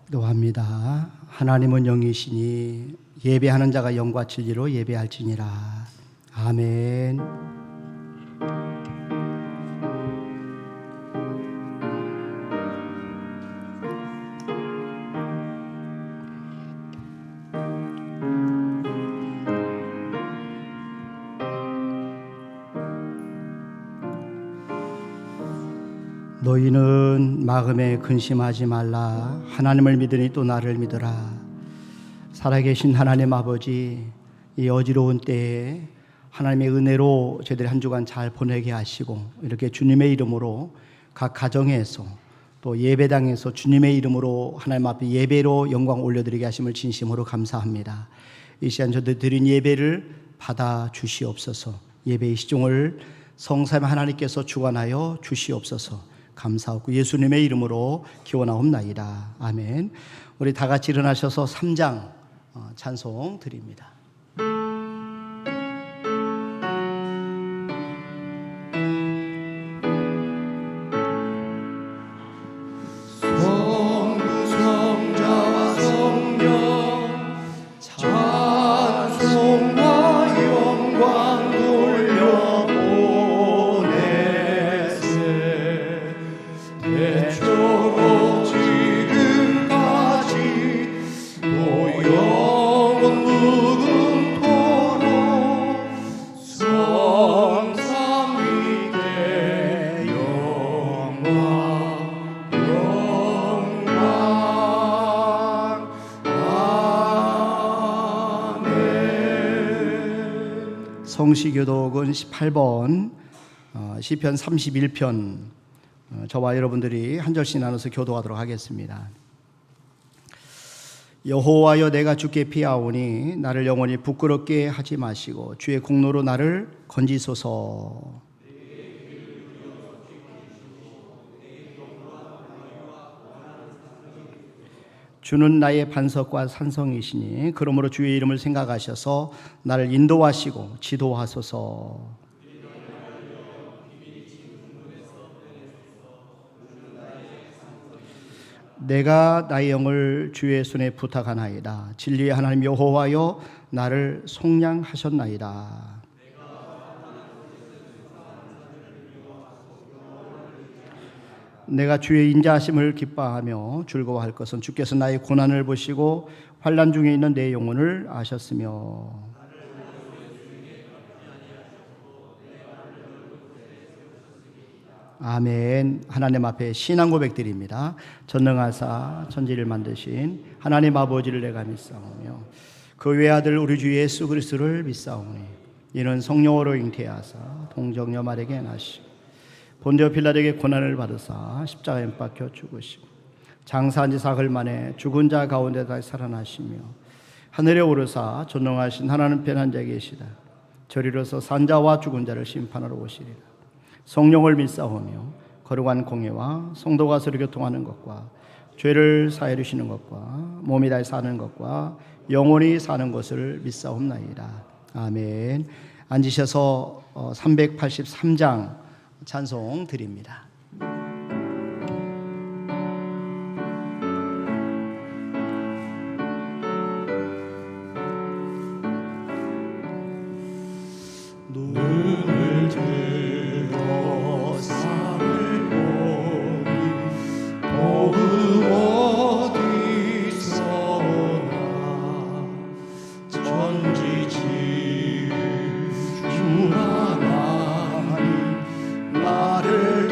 기도합니다. 하나님은 영이시니 예배하는 자가 영과 진리로 예배할지니라. 아멘. 너희는 마음에 근심하지 말라. 하나님을 믿으니 또 나를 믿으라. 살아계신 하나님 아버지, 이 어지러운 때에 하나님의 은혜로 저희들이 한 주간 잘 보내게 하시고, 이렇게 주님의 이름으로 각 가정에서 또 예배당에서 주님의 이름으로 하나님 앞에 예배로 영광 올려드리게 하심을 진심으로 감사합니다. 이 시간 저들 드린 예배를 받아 주시옵소서. 예배의 시종을 성삼위 하나님께서 주관하여 주시옵소서. 감사하고 예수님의 이름으로 기원하옵나이다. 아멘. 우리 다 같이 일어나셔서 3장 찬송 드립니다. 성시교독은 18번 시편 31편 저와 여러분들이 한 절씩 나눠서 교독하도록 하겠습니다. 여호와여, 내가 주께 피하오니 나를 영원히 부끄럽게 하지 마시고 주의 공로로 나를 건지소서. 주는 나의 반석과 산성이시니 그러므로 주의 이름을 생각하셔서 나를 인도하시고 지도하소서. 내가 나의 영을 주의 손에 부탁하나이다. 진리의 하나님 여호와여, 나를 속량하셨나이다. 내가 주의 인자하심을 기뻐하며 즐거워할 것은 주께서 나의 고난을 보시고 환난 중에 있는 내 영혼을 아셨으며, 아멘. 하나님 앞에 신앙 고백드립니다. 전능하사 천지를 만드신 하나님 아버지를 내가 믿사오며 그 외아들 우리 주 예수 그리스도를 믿사오니 이는 성령으로 잉태하사 동정녀 마리아에게 나시고 본디오 빌라도에게 고난을 받으사 십자가에 못 박혀 죽으시고 장사한 지 사흘 만에 죽은 자 가운데 다시 살아나시며 하늘에 오르사 전능하신 하나님 편한 자에 계시다. 저리로서 산자와 죽은 자를 심판하러 오시리라. 성령을 믿사오며 거룩한 공예와 성도가 서로 교통하는 것과 죄를 사해 주시는 것과 몸이 다시 사는 것과 영원히 사는 것을 믿사옵나이다. 아멘. 앉으셔서 383장 찬송 드립니다. 눈을 들어 산을 보니 도움 어디서나 전지지은 주 하나님 나를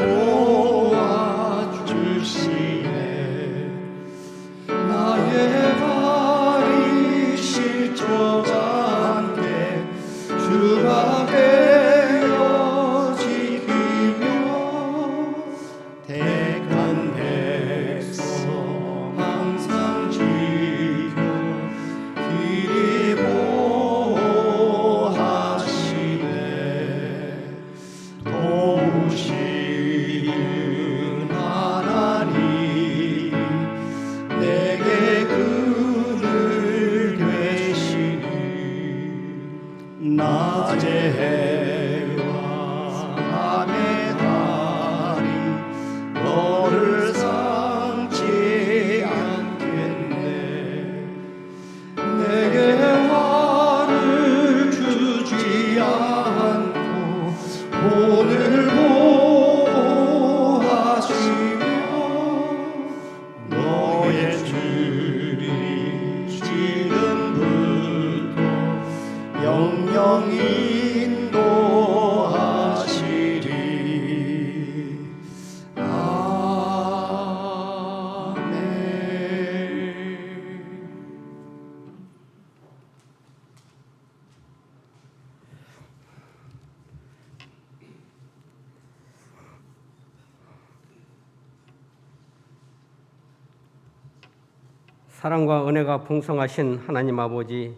사랑과 은혜가 풍성하신 하나님 아버지,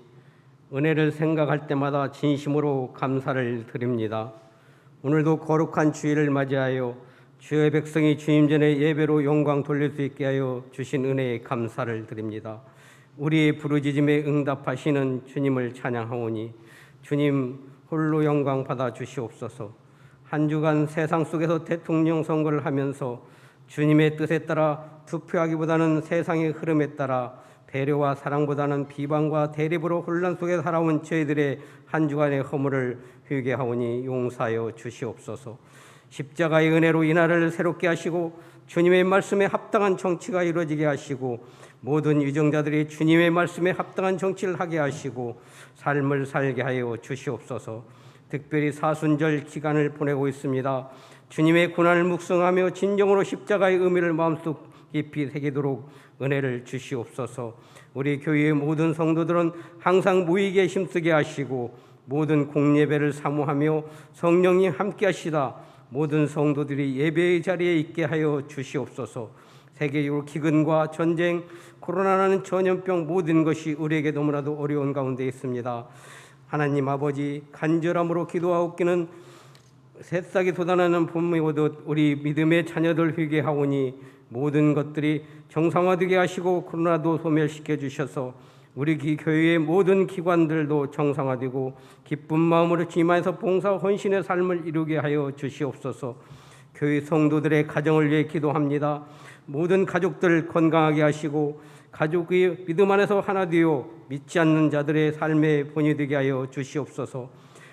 은혜를 생각할 때마다 진심으로 감사를 드립니다. 오늘도 거룩한 주일을 맞이하여 주의 백성이 주님 전에 예배로 영광 돌릴 수 있게 하여 주신 은혜에 감사를 드립니다. 우리의 부르짖음에 응답하시는 주님을 찬양하오니 주님 홀로 영광 받아 주시옵소서. 한 주간 세상 속에서 대통령 선거를 하면서 주님의 뜻에 따라 투표하기보다는 세상의 흐름에 따라 배려와 사랑보다는 비방과 대립으로 혼란 속에 살아온 저희들의 한 주간의 허물을 회개하오니 용서하여 주시옵소서. 십자가의 은혜로 이 나라를 새롭게 하시고 주님의 말씀에 합당한 정치가 이루어지게 하시고 모든 유정자들이 주님의 말씀에 합당한 정치를 하게 하시고 삶을 살게 하여 주시옵소서. 특별히 사순절 기간을 보내고 있습니다. 주님의 고난을 묵상하며 진정으로 십자가의 의미를 마음속 깊이 새기도록 은혜를 주시옵소서. 우리 교회의 모든 성도들은 항상 모이게 힘쓰게 하시고 모든 공예배를 사모하며 성령님 함께 하시다 모든 성도들이 예배의 자리에 있게 하여 주시옵소서. 세계적으로 기근과 전쟁, 코로나라는 전염병 모든 것이 우리에게 너무나도 어려운 가운데 있습니다. 하나님 아버지, 간절함으로 기도하옵기는 새싹이 돋아나는 봄이 오듯 우리 믿음의 자녀들 회개하오니 모든 것들이 정상화되게 하시고 코로나도 소멸시켜 주셔서 우리 교회의 모든 기관들도 정상화되고 기쁜 마음으로 주님 안에서 봉사 헌신의 삶을 이루게 하여 주시옵소서. 교회 성도들의 가정을 위해 기도합니다. 모든 가족들 건강하게 하시고 가족의 믿음 안에서 하나 되어 믿지 않는 자들의 삶의 본이 되게 하여 주시옵소서.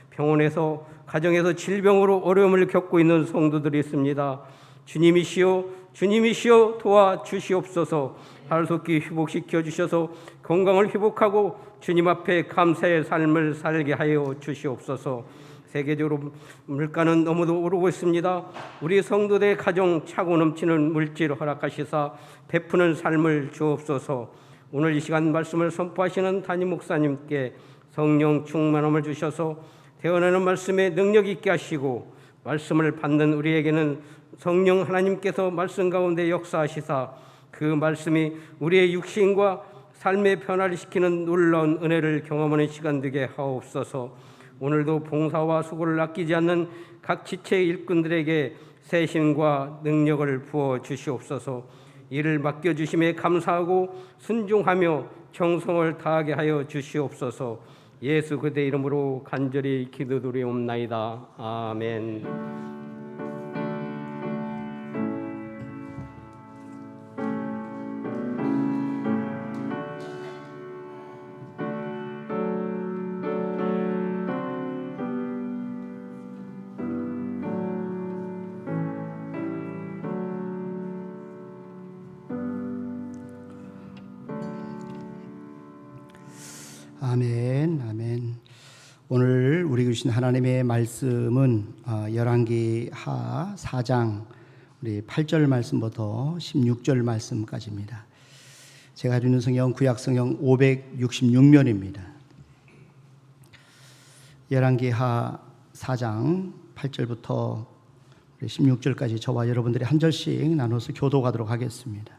병원에서 가정에서 질병으로 어려움을 겪고 있는 성도들이 있습니다. 주님이시여 도와 주시옵소서. 하루속히 회복시켜 주셔서 건강을 회복하고 주님 앞에 감사의 삶을 살게 하여 주시옵소서. 세계적으로 물가는 너무도 오르고 있습니다. 우리 성도들의 가정 차고 넘치는 물질을 허락하시사 베푸는 삶을 주옵소서. 오늘 이 시간 말씀을 선포하시는 담임 목사님께 성령 충만함을 주셔서 대언하는 말씀에 능력 있게 하시고 말씀을 받는 우리에게는 성령 하나님께서 말씀 가운데 역사하시사 그 말씀이 우리의 육신과 삶의 변화를 시키는 놀라운 은혜를 경험하는 시간 되게 하옵소서. 오늘도 봉사와 수고를 아끼지 않는 각 지체 일꾼들에게 새신과 능력을 부어 주시옵소서. 이를 맡겨주심에 감사하고 순종하며 정성을 다하게 하여 주시옵소서. 예수 그대 이름으로 간절히 기도드리옵나이다. 아멘. 아멘, 아멘. 오늘 우리 주신 하나님의 말씀은 열왕기하 4장 우리 8절 말씀부터 16절 말씀까지입니다. 제가 가지고 있는 성경 구약 성경 566면입니다. 열왕기하 4장 8절부터 16절까지 저와 여러분들이 한 절씩 나눠서 교도하도록 하겠습니다.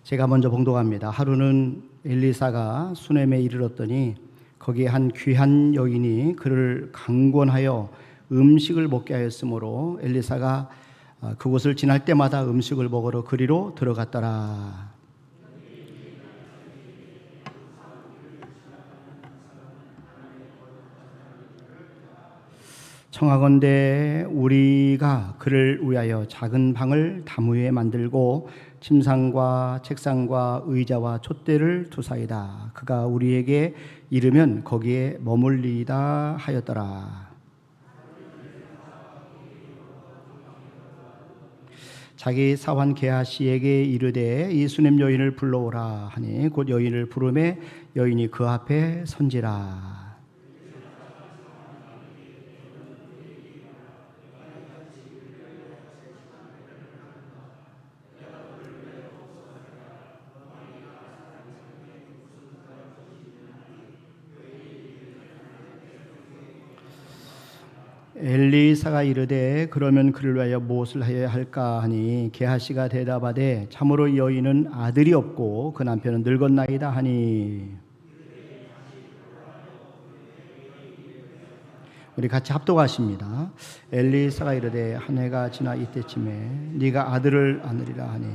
제가 먼저 봉독합니다. 하루는 엘리사가 수넴에 이르렀더니 거기에 한 귀한 여인이 그를 강권하여 음식을 먹게 하였으므로 엘리사가 그곳을 지날 때마다 음식을 먹으러 그리로 들어갔더라. 청하건대 우리가 그를 위하여 작은 방을 다무에 만들고 침상과 책상과 의자와 촛대를 두사이다. 그가 우리에게 이르면 거기에 머물리다 하였더라. 자기 사환 게하시에게 이르되 이 수넴 여인을 불러오라 하니 곧 여인을 부르매 여인이 그 앞에 선지라. 엘리사가 이르되 그러면 그를 위하여 무엇을 하여야 할까 하니 게하시가 대답하되 참으로 이 여인은 아들이 없고 그 남편은 늙었나이다 하니. 우리 같이 합독하십니다. 엘리사가 이르되 한 해가 지나 이때쯤에 네가 아들을 안으리라 하니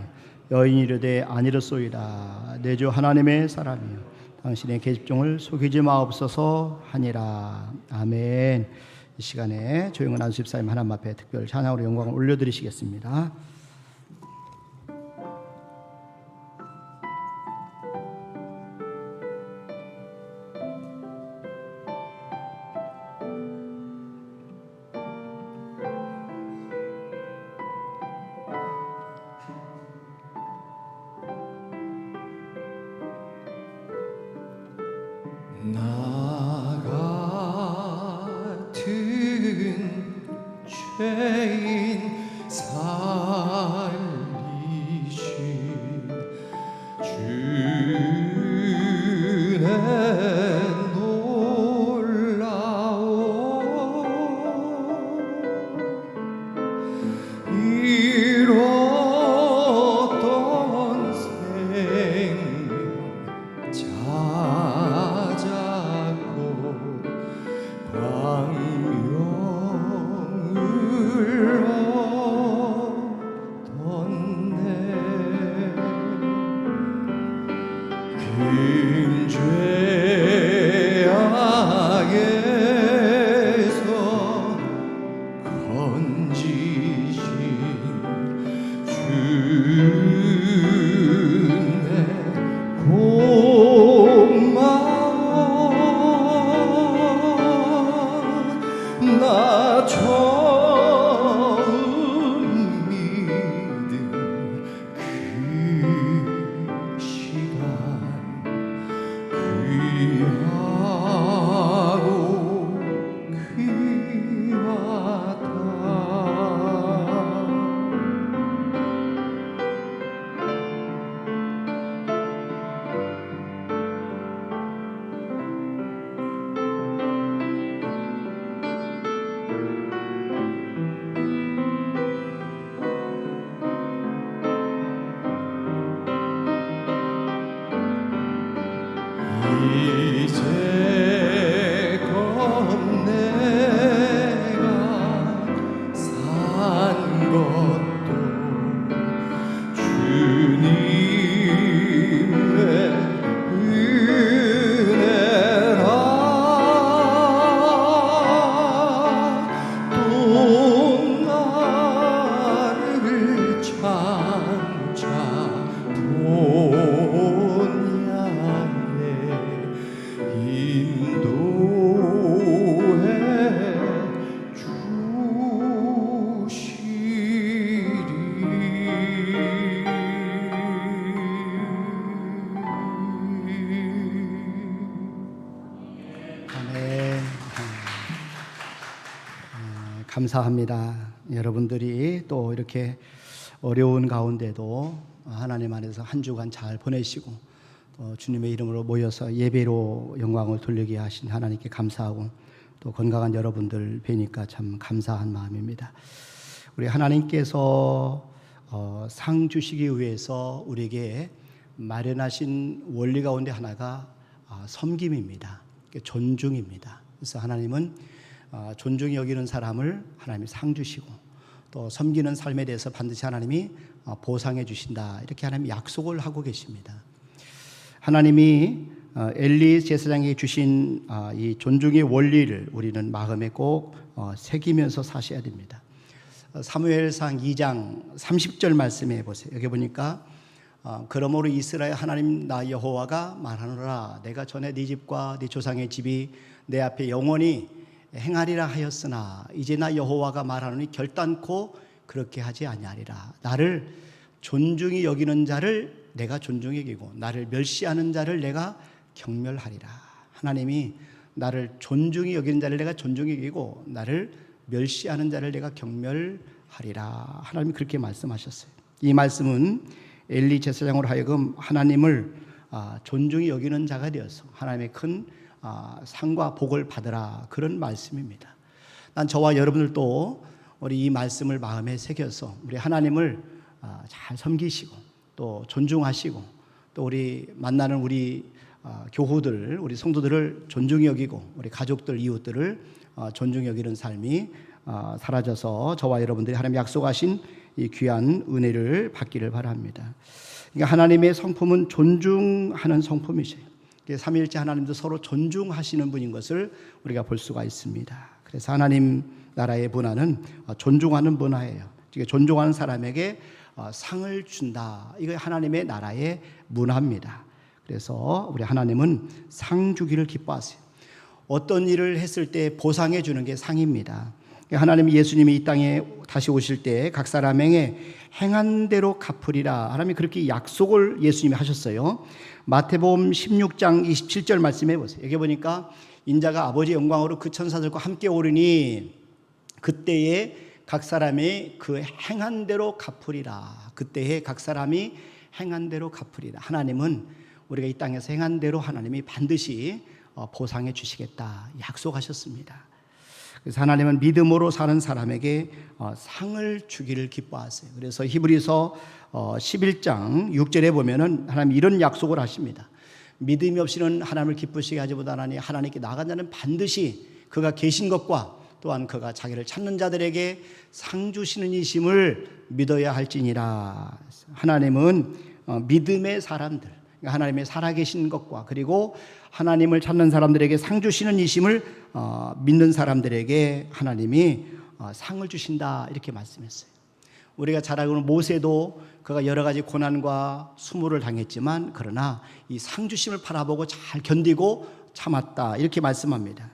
여인이 이르되 아니로소이다. 내 주 하나님의 사람이여 당신의 계집종을 속이지 마옵소서 하니라. 아멘. 이 시간에 조영은 안수집사님 하나님 앞에 특별 찬양으로 영광을 올려드리시겠습니다. 나 같은 죄인 살리신 주는 놀라워 잃었던 생명 찾았고 광명을 얻었네. 큰 죄악에서 건지신 주내 고마워. 나 처음 믿은 그 시간 귀하고 귀하다. 이제껏 내가 산 것도 주님의 은혜라. 또 나를 장차 본향에 인도해 주시리. 아멘. 감사합니다. 여러분들이 또 이렇게 어려운 가운데도 하나님 안에서 한 주간 잘 보내시고 또 주님의 이름으로 모여서 예배로 영광을 돌리게 하신 하나님께 감사하고 또 건강한 여러분들 뵈니까 참 감사한 마음입니다. 우리 하나님께서 상 주시기 위해서 우리에게 마련하신 원리 가운데 하나가 섬김입니다. 존중입니다. 그래서 하나님은 존중히 여기는 사람을 하나님이 상 주시고 또 섬기는 삶에 대해서 반드시 하나님이 보상해 주신다. 이렇게 하나님이 약속을 하고 계십니다. 하나님이 엘리 제사장에게 주신 이 존중의 원리를 우리는 마음에 꼭 새기면서 사셔야 됩니다. 사무엘상 2장 30절 말씀해 보세요. 여기 보니까 그러므로 이스라엘 하나님 나 여호와가 말하노라 내가 전에 네 집과 네 조상의 집이 내 앞에 영원히 행하리라 하였으나 이제 나 여호와가 말하노니 결단코 그렇게 하지 아니하리라. 나를 존중히 여기는 자를 내가 존중히 여기고 나를 멸시하는 자를 내가 경멸하리라. 하나님이 나를 존중히 여기는 자를 내가 존중히 여기고 나를 멸시하는 자를 내가 경멸하리라. 하나님이 그렇게 말씀하셨어요. 이 말씀은 엘리 제사장으로 하여금 하나님을 존중히 여기는 자가 되어서 하나님의 큰 상과 복을 받으라 그런 말씀입니다. 난 저와 여러분들도 우리 이 말씀을 마음에 새겨서 우리 하나님을 잘 섬기시고 또 존중하시고 또 우리 만나는 우리 교우들, 우리 성도들을 존중히 여기고 우리 가족들, 이웃들을 존중히 여기는 삶이 사라져서 저와 여러분들이 하나님 약속하신 이 귀한 은혜를 받기를 바랍니다. 그러니까 하나님의 성품은 존중하는 성품이세요. 삼위일체 하나님도 서로 존중하시는 분인 것을 우리가 볼 수가 있습니다. 그래서 하나님 나라의 문화는 존중하는 문화예요. 존중하는 사람에게 상을 준다. 이거 하나님의 나라의 문화입니다. 그래서 우리 하나님은 상 주기를 기뻐하세요. 어떤 일을 했을 때 보상해 주는 게 상입니다. 하나님 예수님이 이 땅에 다시 오실 때 각 사람에게 행한 대로 갚으리라. 하나님이 그렇게 약속을 예수님이 하셨어요. 마태복음 16장 27절 말씀해 보세요. 여기 보니까 인자가 아버지 영광으로 그 천사들과 함께 오르니 그때에 각 사람이 그 행한 대로 갚으리라. 그때에 각 사람이 행한 대로 갚으리라. 하나님은 우리가 이 땅에서 행한 대로 하나님이 반드시 보상해 주시겠다 약속하셨습니다. 그래서 하나님은 믿음으로 사는 사람에게 상을 주기를 기뻐하세요. 그래서 히브리서 11장 6절에 보면은 하나님 이런 약속을 하십니다. 믿음이 없이는 하나님을 기쁘시게 하지 못하나니 하나님께 나아간 자는 반드시 그가 계신 것과 또한 그가 자기를 찾는 자들에게 상 주시는 이심을 믿어야 할지니라. 하나님은 믿음의 사람들, 하나님의 살아계신 것과 그리고 하나님을 찾는 사람들에게 상 주시는 이심을 믿는 사람들에게 하나님이 상을 주신다 이렇게 말씀했어요. 우리가 잘 알고 있는 모세도 그가 여러 가지 고난과 수모를 당했지만 그러나 이 상 주심을 바라보고 잘 견디고 참았다 이렇게 말씀합니다.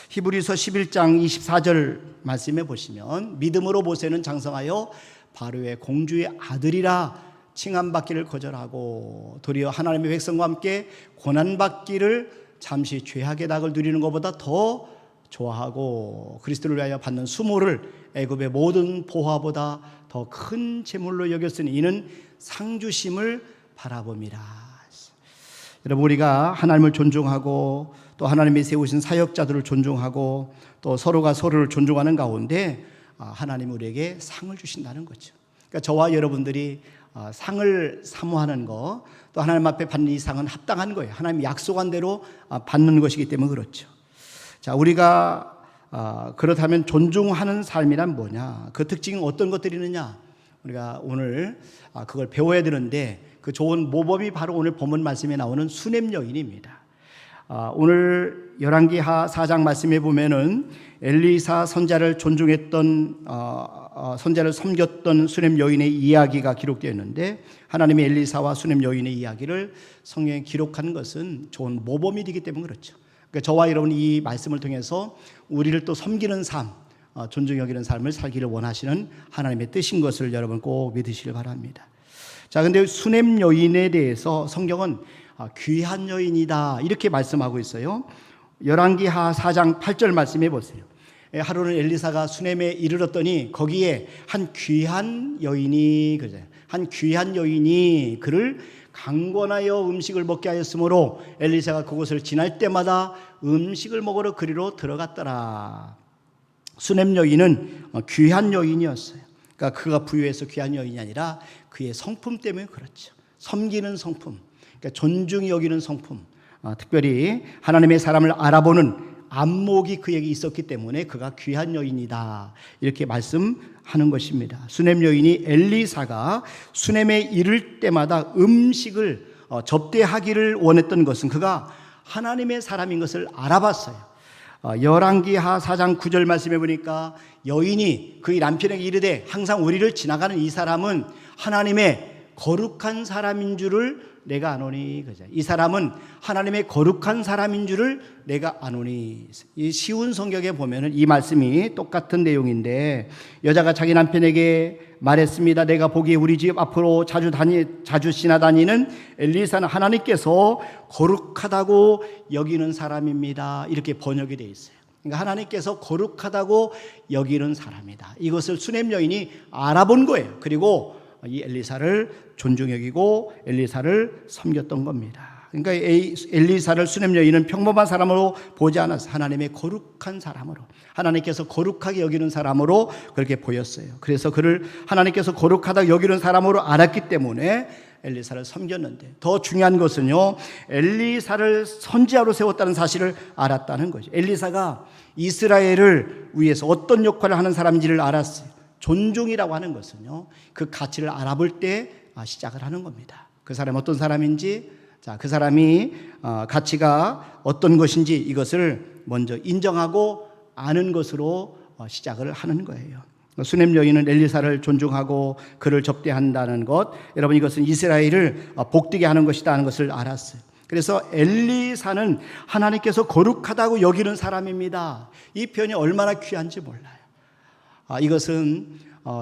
히브리서 11장 24절 말씀해 보시면 믿음으로 모세는 장성하여 바로의 공주의 아들이라 칭함받기를 거절하고 도리어 하나님의 백성과 함께 고난받기를 잠시 죄악의 낙을 누리는 것보다 더 좋아하고 그리스도를 위하여 받는 수모를 애굽의 모든 보화보다 더 큰 재물로 여겼으니 이는 상주심을 바라봄이라. 여러분 우리가 하나님을 존중하고 또 하나님이 세우신 사역자들을 존중하고 또 서로가 서로를 존중하는 가운데 하나님이 우리에게 상을 주신다는 거죠. 그러니까 저와 여러분들이 상을 사모하는 거 또 하나님 앞에 받는 이 상은 합당한 거예요. 하나님이 약속한 대로 받는 것이기 때문에 그렇죠. 자, 우리가 그렇다면 존중하는 삶이란 뭐냐? 그 특징은 어떤 것들이 있느냐? 우리가 오늘 그걸 배워야 되는데 그 좋은 모범이 바로 오늘 본문 말씀에 나오는 수냄 여인입니다. 오늘 열왕기하 4장 말씀에 보면은 엘리사 선자를 존중했던 선자를 섬겼던 수냄 여인의 이야기가 기록되어 있는데 하나님이 엘리사와 수냄 여인의 이야기를 성경에 기록한 것은 좋은 모범이 되기 때문에 그렇죠. 그러니까 저와 여러분이 이 말씀을 통해서 우리를 또 섬기는 삶, 존중 여기는 삶을 살기를 원하시는 하나님의 뜻인 것을 여러분 꼭 믿으시길 바랍니다. 자, 근데 수냄 여인에 대해서 성경은 귀한 여인이다 이렇게 말씀하고 있어요. 열왕기하 4장 8절 말씀해 보세요. 하루는 엘리사가 수냄에 이르렀더니 거기에 한 귀한 여인이 그를 강권하여 음식을 먹게 하였으므로 엘리사가 그곳을 지날 때마다 음식을 먹으러 그리로 들어갔더라. 수냄 여인은 귀한 여인이었어요. 그러니까 그가 부유해서 귀한 여인이 아니라 그의 성품 때문에 그렇죠. 섬기는 성품, 그러니까 존중히 여기는 성품, 특별히 하나님의 사람을 알아보는 안목이 그에게 있었기 때문에 그가 귀한 여인이다 이렇게 말씀하는 것입니다. 수냄 여인이 엘리사가 수냄에 이를 때마다 음식을 접대하기를 원했던 것은 그가 하나님의 사람인 것을 알아봤어요. 열왕기하 4장 9절 말씀해 보니까 여인이 그의 남편에게 이르되 항상 우리를 지나가는 이 사람은 하나님의 거룩한 사람인 줄을 내가 아노니. 이 사람은 하나님의 거룩한 사람인 줄을 내가 아노니. 이 쉬운 성경에 보면은 이 말씀이 똑같은 내용인데 여자가 자기 남편에게 말했습니다. 내가 보기에 우리 집 앞으로 자주 지나다니는 엘리사는 하나님께서 거룩하다고 여기는 사람입니다. 이렇게 번역이 되어 있어요. 그러니까 하나님께서 거룩하다고 여기는 사람이다. 이것을 수냄 여인이 알아본 거예요. 그리고 이 엘리사를 존중 여기고 엘리사를 섬겼던 겁니다. 그러니까 엘리사를 수냄 여인은 평범한 사람으로 보지 않았어요. 하나님의 거룩한 사람으로, 하나님께서 거룩하게 여기는 사람으로 그렇게 보였어요. 그래서 그를 하나님께서 거룩하다고 여기는 사람으로 알았기 때문에 엘리사를 섬겼는데, 더 중요한 것은요, 엘리사를 선지자로 세웠다는 사실을 알았다는 거죠. 엘리사가 이스라엘을 위해서 어떤 역할을 하는 사람인지를 알았어요. 존중이라고 하는 것은요, 그 가치를 알아볼 때 시작을 하는 겁니다. 그 사람이 어떤 사람인지, 그 사람이 가치가 어떤 것인지 이것을 먼저 인정하고 아는 것으로 시작을 하는 거예요. 수냄 여인은 엘리사를 존중하고 그를 접대한다는 것, 여러분 이것은 이스라엘을 복되게 하는 것이다 하는 것을 알았어요. 그래서 엘리사는 하나님께서 거룩하다고 여기는 사람입니다. 이 표현이 얼마나 귀한지 몰라요. 이것은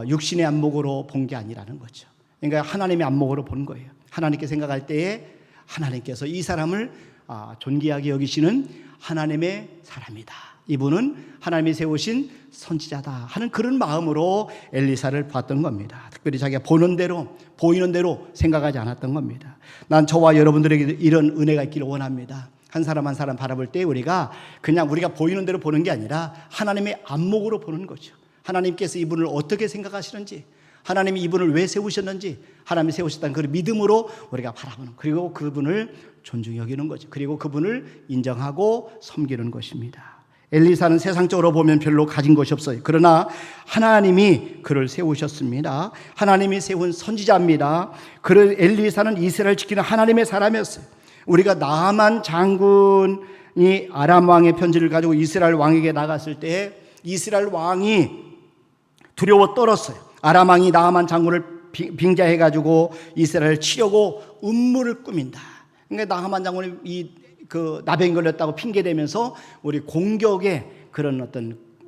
육신의 안목으로 본 게 아니라는 거죠. 그러니까 하나님의 안목으로 본 거예요. 하나님께 생각할 때에 하나님께서 이 사람을 존귀하게 여기시는 하나님의 사람이다. 이분은 하나님이 세우신 선지자다 하는 그런 마음으로 엘리사를 봤던 겁니다. 특별히 자기가 보는 대로, 보이는 대로 생각하지 않았던 겁니다. 난 저와 여러분들에게 이런 은혜가 있기를 원합니다. 한 사람 한 사람 바라볼 때 우리가 그냥 우리가 보이는 대로 보는 게 아니라 하나님의 안목으로 보는 거죠. 하나님께서 이분을 어떻게 생각하시는지, 하나님이 이분을 왜 세우셨는지, 하나님이 세우셨다는 그 믿음으로 우리가 바라보는, 그리고 그분을 존중히 여기는 거죠. 그리고 그분을 인정하고 섬기는 것입니다. 엘리사는 세상적으로 보면 별로 가진 것이 없어요. 그러나 하나님이 그를 세우셨습니다. 하나님이 세운 선지자입니다. 그를 엘리사는 이스라엘 지키는 하나님의 사람이었어요. 우리가 나만 장군이 아람 왕의 편지를 가지고 이스라엘 왕에게 나갔을 때 이스라엘 왕이 두려워 떨었어요. 아람 왕이 나만 장군을 빙자해가지고 이스라엘을 치려고 음모를 꾸민다. 그러니까 나만 장군이 그 나병 걸렸다고 핑계대면서 우리 공격에 그런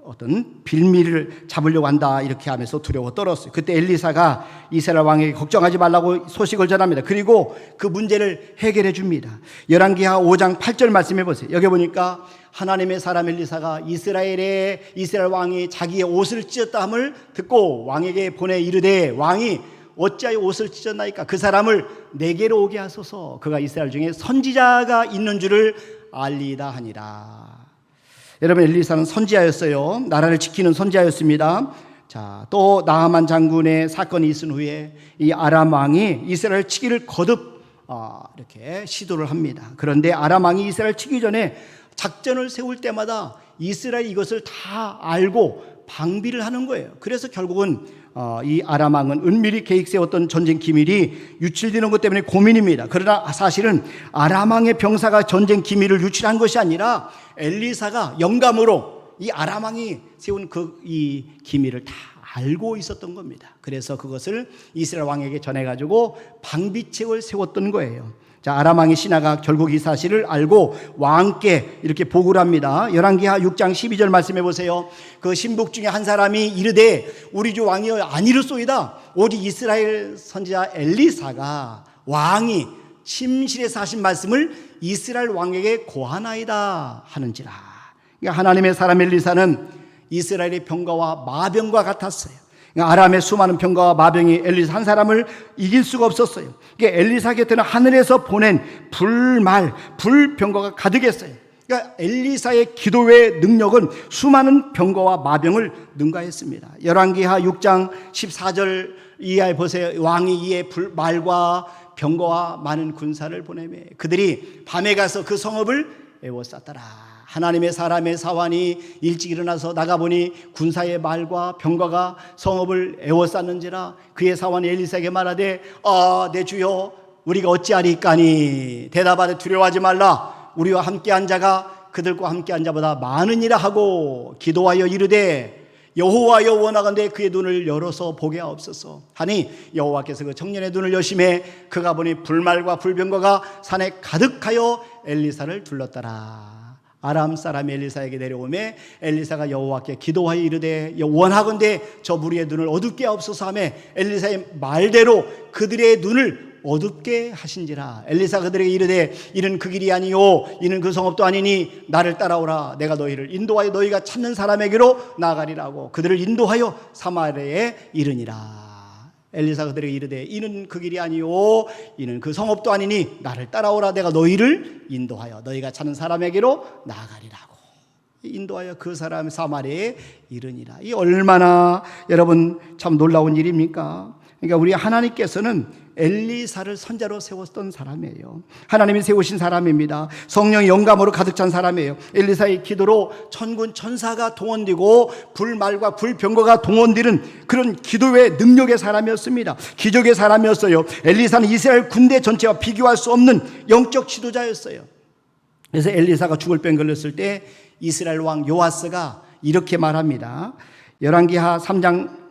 어떤 빌미를 잡으려고 한다 이렇게 하면서 두려워 떨었어요. 그때 엘리사가 이스라엘 왕에게 걱정하지 말라고 소식을 전합니다. 그리고 그 문제를 해결해 줍니다. 열왕기하 5장 8절 말씀해 보세요. 여기 보니까 하나님의 사람 엘리사가 이스라엘 왕이 자기의 옷을 찢었다 함을 듣고 왕에게 보내 이르되, 왕이 어찌하여 옷을 찢었나이까? 그 사람을 내게로 오게 하소서. 그가 이스라엘 중에 선지자가 있는 줄을 알리다 하니라. 여러분, 엘리사는 선지자였어요. 나라를 지키는 선지자였습니다. 자, 또 나하만 장군의 사건이 있은 후에 이 아람 왕이 이스라엘 치기를 거듭 이렇게 시도를 합니다. 그런데 아람 왕이 이스라엘 치기 전에 작전을 세울 때마다 이스라엘이 이것을 다 알고 방비를 하는 거예요. 그래서 결국은 이 아람 왕은 은밀히 계획 세웠던 전쟁 기밀이 유출되는 것 때문에 고민입니다. 그러나 사실은 아람 왕의 병사가 전쟁 기밀을 유출한 것이 아니라 엘리사가 영감으로 이 아람 왕이 세운 이 기밀을 다 알고 있었던 겁니다. 그래서 그것을 이스라엘 왕에게 전해가지고 방비책을 세웠던 거예요. 자, 아람 왕의 신하가 결국 이 사실을 알고 왕께 이렇게 보고를 합니다. 열왕기하 6장 12절 말씀해 보세요. 그 신복 중에 한 사람이 이르되, 우리 주 왕이여 아니로소이다. 오직 이스라엘 선지자 엘리사가 왕이 침실에서 하신 말씀을 이스라엘 왕에게 고하나이다 하는지라. 그러니까 하나님의 사람 엘리사는 이스라엘의 병거와 마병과 같았어요. 아람의 수많은 병거와 마병이 엘리사 한 사람을 이길 수가 없었어요. 엘리사 곁에는 하늘에서 보낸 불병거가 가득했어요. 그러니까 엘리사의 기도의 능력은 수많은 병거와 마병을 능가했습니다. 열왕기하 6장 14절 이하에 보세요. 왕이 이에 말과 병거와 많은 군사를 보내매 그들이 밤에 가서 그 성읍을 에워쌌더라. 하나님의 사람의 사환이 일찍 일어나서 나가보니 군사의 말과 병거가 성읍을 에워쌌는지라. 그의 사환이 엘리사에게 말하되, 내 주여, 우리가 어찌하리까니? 대답하되 두려워하지 말라. 우리와 함께한 자가 그들과 함께한 자보다 많으니라 하고 기도하여 이르되, 여호와여 원하건대 그의 눈을 열어서 보게 하옵소서 하니 여호와께서 그 청년의 눈을 여심해 그가 보니 불말과 불병거가 산에 가득하여 엘리사를 둘렀더라. 아람 사람 엘리사에게 내려오매 엘리사가 여호와께 기도하여 이르되, 원하건대 저 무리의 눈을 어둡게 하옵소서 하며 엘리사의 말대로 그들의 눈을 어둡게 하신지라. 엘리사가 그들에게 이르되, 이는 그 길이 아니요 이는 그 성읍도 아니니 나를 따라오라. 내가 너희를 인도하여 너희가 찾는 사람에게로 나아가리라고 그들을 인도하여 사마리아에 이르니라. 엘리사가 그들에게 이르되 이는 그 길이 아니요 이는 그 성읍도 아니니 나를 따라오라. 내가 너희를 인도하여 너희가 찾는 사람에게로 나아가리라고. 인도하여 그 사람 사마리아에 이르니라. 이 얼마나 여러분 참 놀라운 일입니까? 그러니까 우리 하나님께서는 엘리사를 선자로 세웠던 사람이에요. 하나님이 세우신 사람입니다. 성령의 영감으로 가득 찬 사람이에요. 엘리사의 기도로 천군 천사가 동원되고 불말과 불병거가 동원되는 그런 기도의 능력의 사람이었습니다. 기적의 사람이었어요. 엘리사는 이스라엘 군대 전체와 비교할 수 없는 영적 지도자였어요. 그래서 엘리사가 죽을 병 걸렸을 때 이스라엘 왕 요아스가 이렇게 말합니다. 열왕기하 13장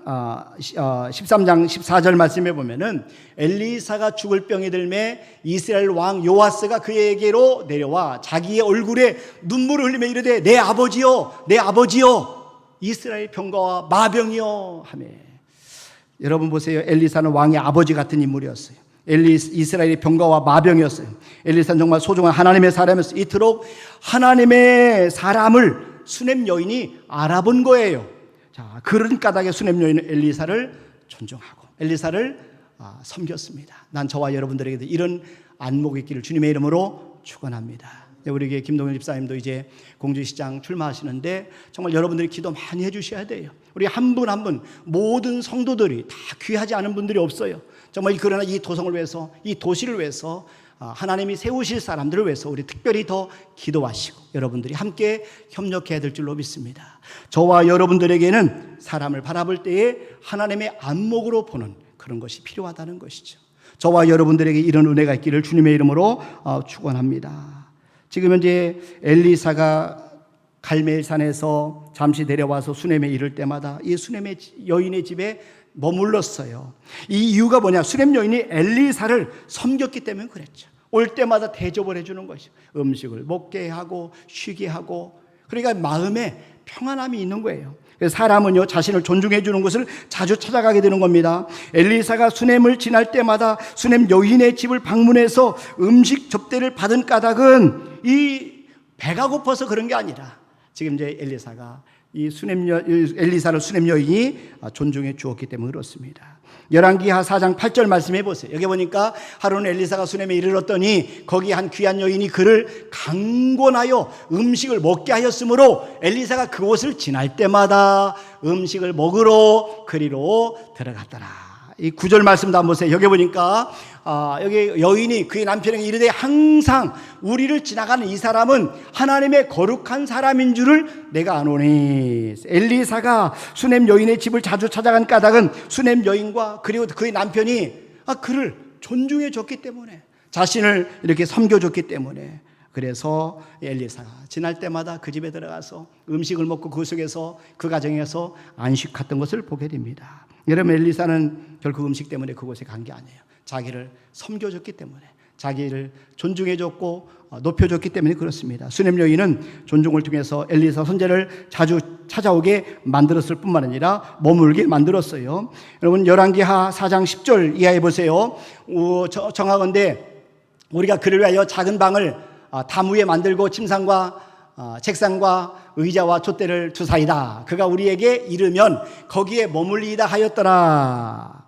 14절 말씀해 보면은 엘리사가 죽을 병이 들매 이스라엘 왕 요아스가 그에게로 내려와 자기의 얼굴에 눈물을 흘리며 이르되 내 아버지여 내 아버지여 이스라엘 병거와 마병이여 하며. 여러분 보세요. 엘리사는 왕의 아버지 같은 인물이었어요. 이스라엘의 병거와 마병이었어요. 엘리사는 정말 소중한 하나님의 사람이었어요. 이토록 하나님의 사람을 수넴 여인이 알아본 거예요. 자, 그런 까닭에 수넴 여인은 엘리사를 존중하고 엘리사를 섬겼습니다. 난 저와 여러분들에게도 이런 안목이 있기를 주님의 이름으로 축원합니다. 우리 교회 김동현 집사님도 이제 공주시장 출마하시는데 정말 여러분들이 기도 많이 해주셔야 돼요. 우리 한 분 한 분 모든 성도들이 다 귀하지 않은 분들이 없어요. 정말 그러나 이 도성을 위해서 이 도시를 위해서 하나님이 세우실 사람들을 위해서 우리 특별히 더 기도하시고 여러분들이 함께 협력해야 될 줄로 믿습니다. 저와 여러분들에게는 사람을 바라볼 때에 하나님의 안목으로 보는 그런 것이 필요하다는 것이죠. 저와 여러분들에게 이런 은혜가 있기를 주님의 이름으로 축원합니다. 지금 현재 엘리사가 갈멜산에서 잠시 내려와서 수넴에 이를 때마다 이 수넴의 여인의 집에 머물렀어요. 이 이유가 뭐냐? 수넴 여인이 엘리사를 섬겼기 때문에 그랬죠. 올 때마다 대접을 해주는 것이죠. 음식을 먹게 하고 쉬게 하고. 그러니까 마음에 평안함이 있는 거예요. 그래서 사람은요 자신을 존중해 주는 것을 자주 찾아가게 되는 겁니다. 엘리사가 수넴을 지날 때마다 수넴 여인의 집을 방문해서 음식 접대를 받은 까닭은 이 배가 고파서 그런 게 아니라 지금 이제 엘리사가 엘리사를 수넴 여인이 존중해 주었기 때문에 그렇습니다. 열왕기하 4장 8절 말씀해 보세요. 여기 보니까 하루는 엘리사가 수넴에 이르렀더니 거기 한 귀한 여인이 그를 강권하여 음식을 먹게 하였으므로 엘리사가 그곳을 지날 때마다 음식을 먹으러 그리로 들어갔더라. 이 9절 말씀도 한번 보세요. 여기 보니까 여기 여인이 그의 남편에게 이르되 항상 우리를 지나가는 이 사람은 하나님의 거룩한 사람인 줄을 내가 아노니. 엘리사가 수넴 여인의 집을 자주 찾아간 까닭은 수넴 여인과 그리고 그의 남편이 그를 존중해 줬기 때문에, 자신을 이렇게 섬겨줬기 때문에, 그래서 엘리사가 지날 때마다 그 집에 들어가서 음식을 먹고 그 속에서 그 가정에서 안식했던 것을 보게 됩니다. 여러분, 엘리사는 결국 음식 때문에 그곳에 간 게 아니에요. 자기를 섬겨줬기 때문에, 자기를 존중해줬고 높여줬기 때문에 그렇습니다. 수넴 여인은 존중을 통해서 엘리사 선지자를 자주 찾아오게 만들었을 뿐만 아니라 머물게 만들었어요. 여러분, 열왕기하 4장 10절 이하에 보세요. 정하건대 우리가 그를 위하여 작은 방을 담 위에 만들고 침상과 책상과 의자와 촛대를 두사이다. 그가 우리에게 이르면 거기에 머물리이다 하였더라.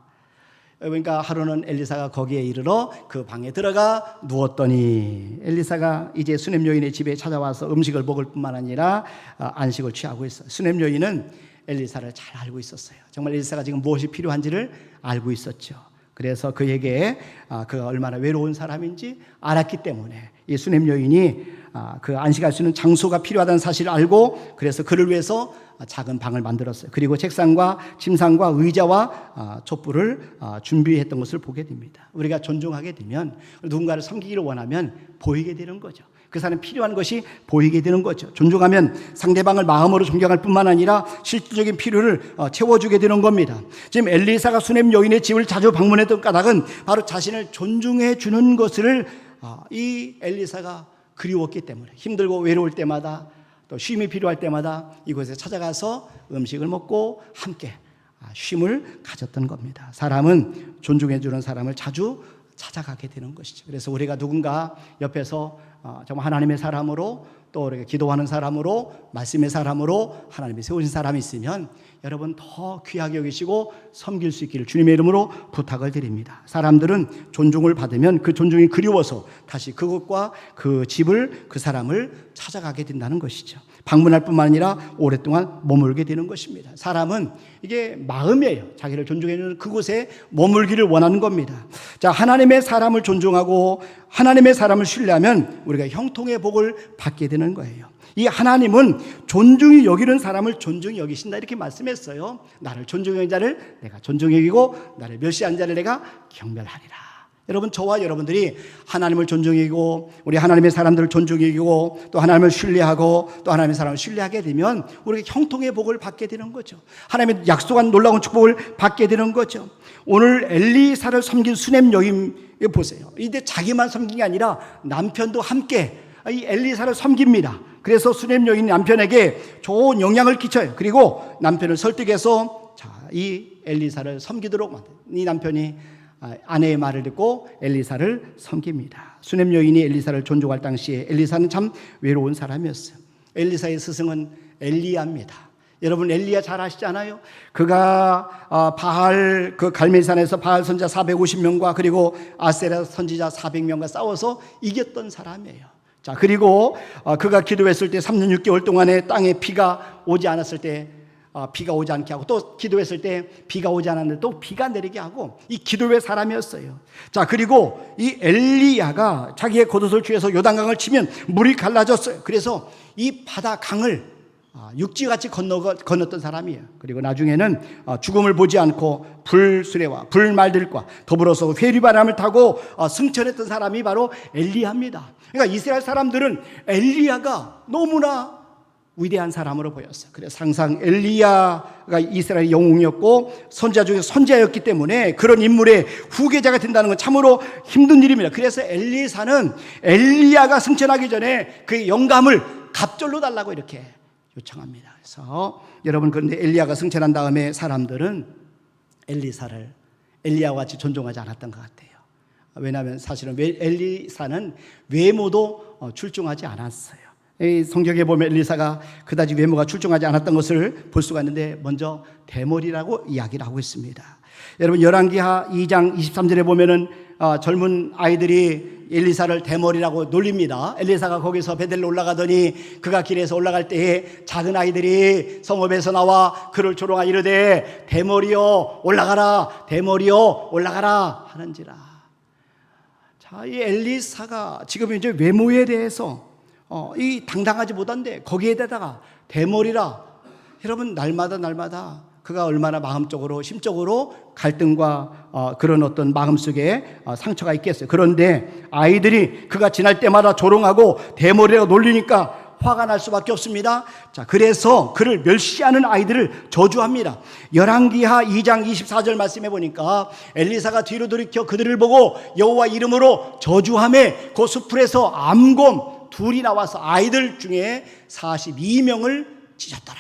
그러니까 하루는 엘리사가 거기에 이르러 그 방에 들어가 누웠더니 엘리사가 이제 수넴 여인의 집에 찾아와서 음식을 먹을 뿐만 아니라 안식을 취하고 있어요. 수넴 여인은 엘리사를 잘 알고 있었어요. 정말 엘리사가 지금 무엇이 필요한지를 알고 있었죠. 그래서 그에게 그가 얼마나 외로운 사람인지 알았기 때문에 이 수넴 여인이 그 안식할 수 있는 장소가 필요하다는 사실을 알고, 그래서 그를 위해서 작은 방을 만들었어요. 그리고 책상과 침상과 의자와 촛불을 준비했던 것을 보게 됩니다. 우리가 존중하게 되면, 누군가를 섬기기를 원하면 보이게 되는 거죠. 그 사람이 필요한 것이 보이게 되는 거죠. 존중하면 상대방을 마음으로 존경할 뿐만 아니라 실질적인 필요를 채워주게 되는 겁니다. 지금 엘리사가 수넴 여인의 집을 자주 방문했던 까닭은 바로 자신을 존중해 주는 것을 이 엘리사가 그리웠기 때문에, 힘들고 외로울 때마다 또 쉼이 필요할 때마다 이곳에 찾아가서 음식을 먹고 함께 쉼을 가졌던 겁니다. 사람은 존중해 주는 사람을 자주 찾아가게 되는 것이죠. 그래서 우리가 누군가 옆에서 정말 하나님의 사람으로 또 이렇게 기도하는 사람으로, 말씀의 사람으로 하나님이 세우신 사람이 있으면 여러분 더 귀하게 여기시고 섬길 수 있기를 주님의 이름으로 부탁을 드립니다. 사람들은 존중을 받으면 그 존중이 그리워서 다시 그것과 그 집을, 그 사람을 찾아가게 된다는 것이죠. 방문할 뿐만 아니라 오랫동안 머물게 되는 것입니다. 사람은 이게 마음이에요. 자기를 존중해 주는 그곳에 머물기를 원하는 겁니다. 자, 하나님의 사람을 존중하고 하나님의 사람을 신뢰하면 우리가 형통의 복을 받게 되는 거예요. 이 하나님은 존중히 여기는 사람을 존중히 여기신다 이렇게 말씀했어요. 나를 존중하는 자를 내가 존중히 여기고 나를 멸시하는 자를 내가 경멸하리라. 여러분, 저와 여러분들이 하나님을 존중히 여기고 우리 하나님의 사람들을 존중히 여기고 또 하나님을 신뢰하고 또 하나님의 사람을 신뢰하게 되면 우리가 형통의 복을 받게 되는 거죠. 하나님의 약속한 놀라운 축복을 받게 되는 거죠. 오늘 엘리사를 섬긴 수넴 여인 보세요. 이때 자기만 섬긴 게 아니라 남편도 함께 이 엘리사를 섬깁니다. 그래서 수넴 여인 남편에게 좋은 영향을 끼쳐요. 그리고 남편을 설득해서 이 엘리사를 섬기도록 만들어요. 이 남편이 아내의 말을 듣고 엘리사를 섬깁니다. 수넴 여인이 엘리사를 존중할 당시에 엘리사는 참 외로운 사람이었어요. 엘리사의 스승은 엘리야입니다. 여러분, 엘리야 잘 아시잖아요. 그가 바알 그 갈멜산에서 바알 선지자 450명과 그리고 아세라 선지자 400명과 싸워서 이겼던 사람이에요. 자, 그리고 그가 기도했을 때 3년 6개월 동안에 땅에 비가 오지 않았을 때 비가 오지 않게 하고 또 기도했을 때 비가 오지 않았는데 또 비가 내리게 하고 이 기도의 사람이었어요. 자, 그리고 이 엘리야가 자기의 겉옷을 취해서 요단강을 치면 물이 갈라졌어요. 그래서 이 바다 강을 육지같이 건넜던 사람이에요. 그리고 나중에는 죽음을 보지 않고 불수레와 불말들과 더불어서 회리바람을 타고 승천했던 사람이 바로 엘리야입니다. 그러니까 이스라엘 사람들은 엘리야가 너무나 위대한 사람으로 보였어요. 그래서 항상 엘리야가 이스라엘의 영웅이었고 선지자 중에 선지자였기 때문에 그런 인물의 후계자가 된다는 건 참으로 힘든 일입니다. 그래서 엘리사는 엘리야가 승천하기 전에 그 영감을 갑절로 달라고 이렇게 요청합니다. 그래서 여러분, 그런데 엘리야가 승천한 다음에 사람들은 엘리사를 엘리야와 같이 존중하지 않았던 것 같아요. 왜냐하면 사실은 엘리사는 외모도 출중하지 않았어요. 이 성경에 보면 엘리사가 그다지 외모가 출중하지 않았던 것을 볼 수가 있는데 먼저 대머리라고 이야기를 하고 있습니다. 여러분, 열왕기하 2장 23절에 보면은 젊은 아이들이 엘리사를 대머리라고 놀립니다. 엘리사가 거기서 베델로 올라가더니 그가 길에서 올라갈 때에 작은 아이들이 성읍에서 나와 그를 조롱하 이르되 대머리여 올라가라, 대머리여 올라가라 하는지라. 자, 이 엘리사가 지금 이제 외모에 대해서 이 당당하지 못한데 거기에다가 대머리라. 여러분, 날마다 그가 얼마나 마음적으로 심적으로 갈등과 그런 어떤 마음속에 상처가 있겠어요. 그런데 아이들이 그가 지날 때마다 조롱하고 대머리라고 놀리니까 화가 날 수밖에 없습니다. 자, 그래서 그를 멸시하는 아이들을 저주합니다. 열왕기하 2장 24절 말씀해 보니까 엘리사가 뒤로 돌이켜 그들을 보고 여호와 이름으로 저주하매 그 숲풀에서 암곰 둘이 나와서 아이들 중에 42명을 찢었더라.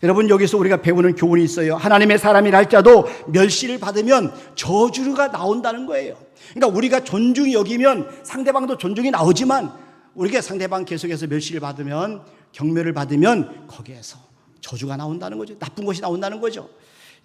여러분, 여기서 우리가 배우는 교훈이 있어요. 하나님의 사람이라 할지라도 멸시를 받으면 저주가 나온다는 거예요. 그러니까 우리가 존중히 여기면 상대방도 존중이 나오지만 우리가 상대방 계속해서 멸시를 받으면, 경멸을 받으면 거기에서 저주가 나온다는 거죠. 나쁜 것이 나온다는 거죠.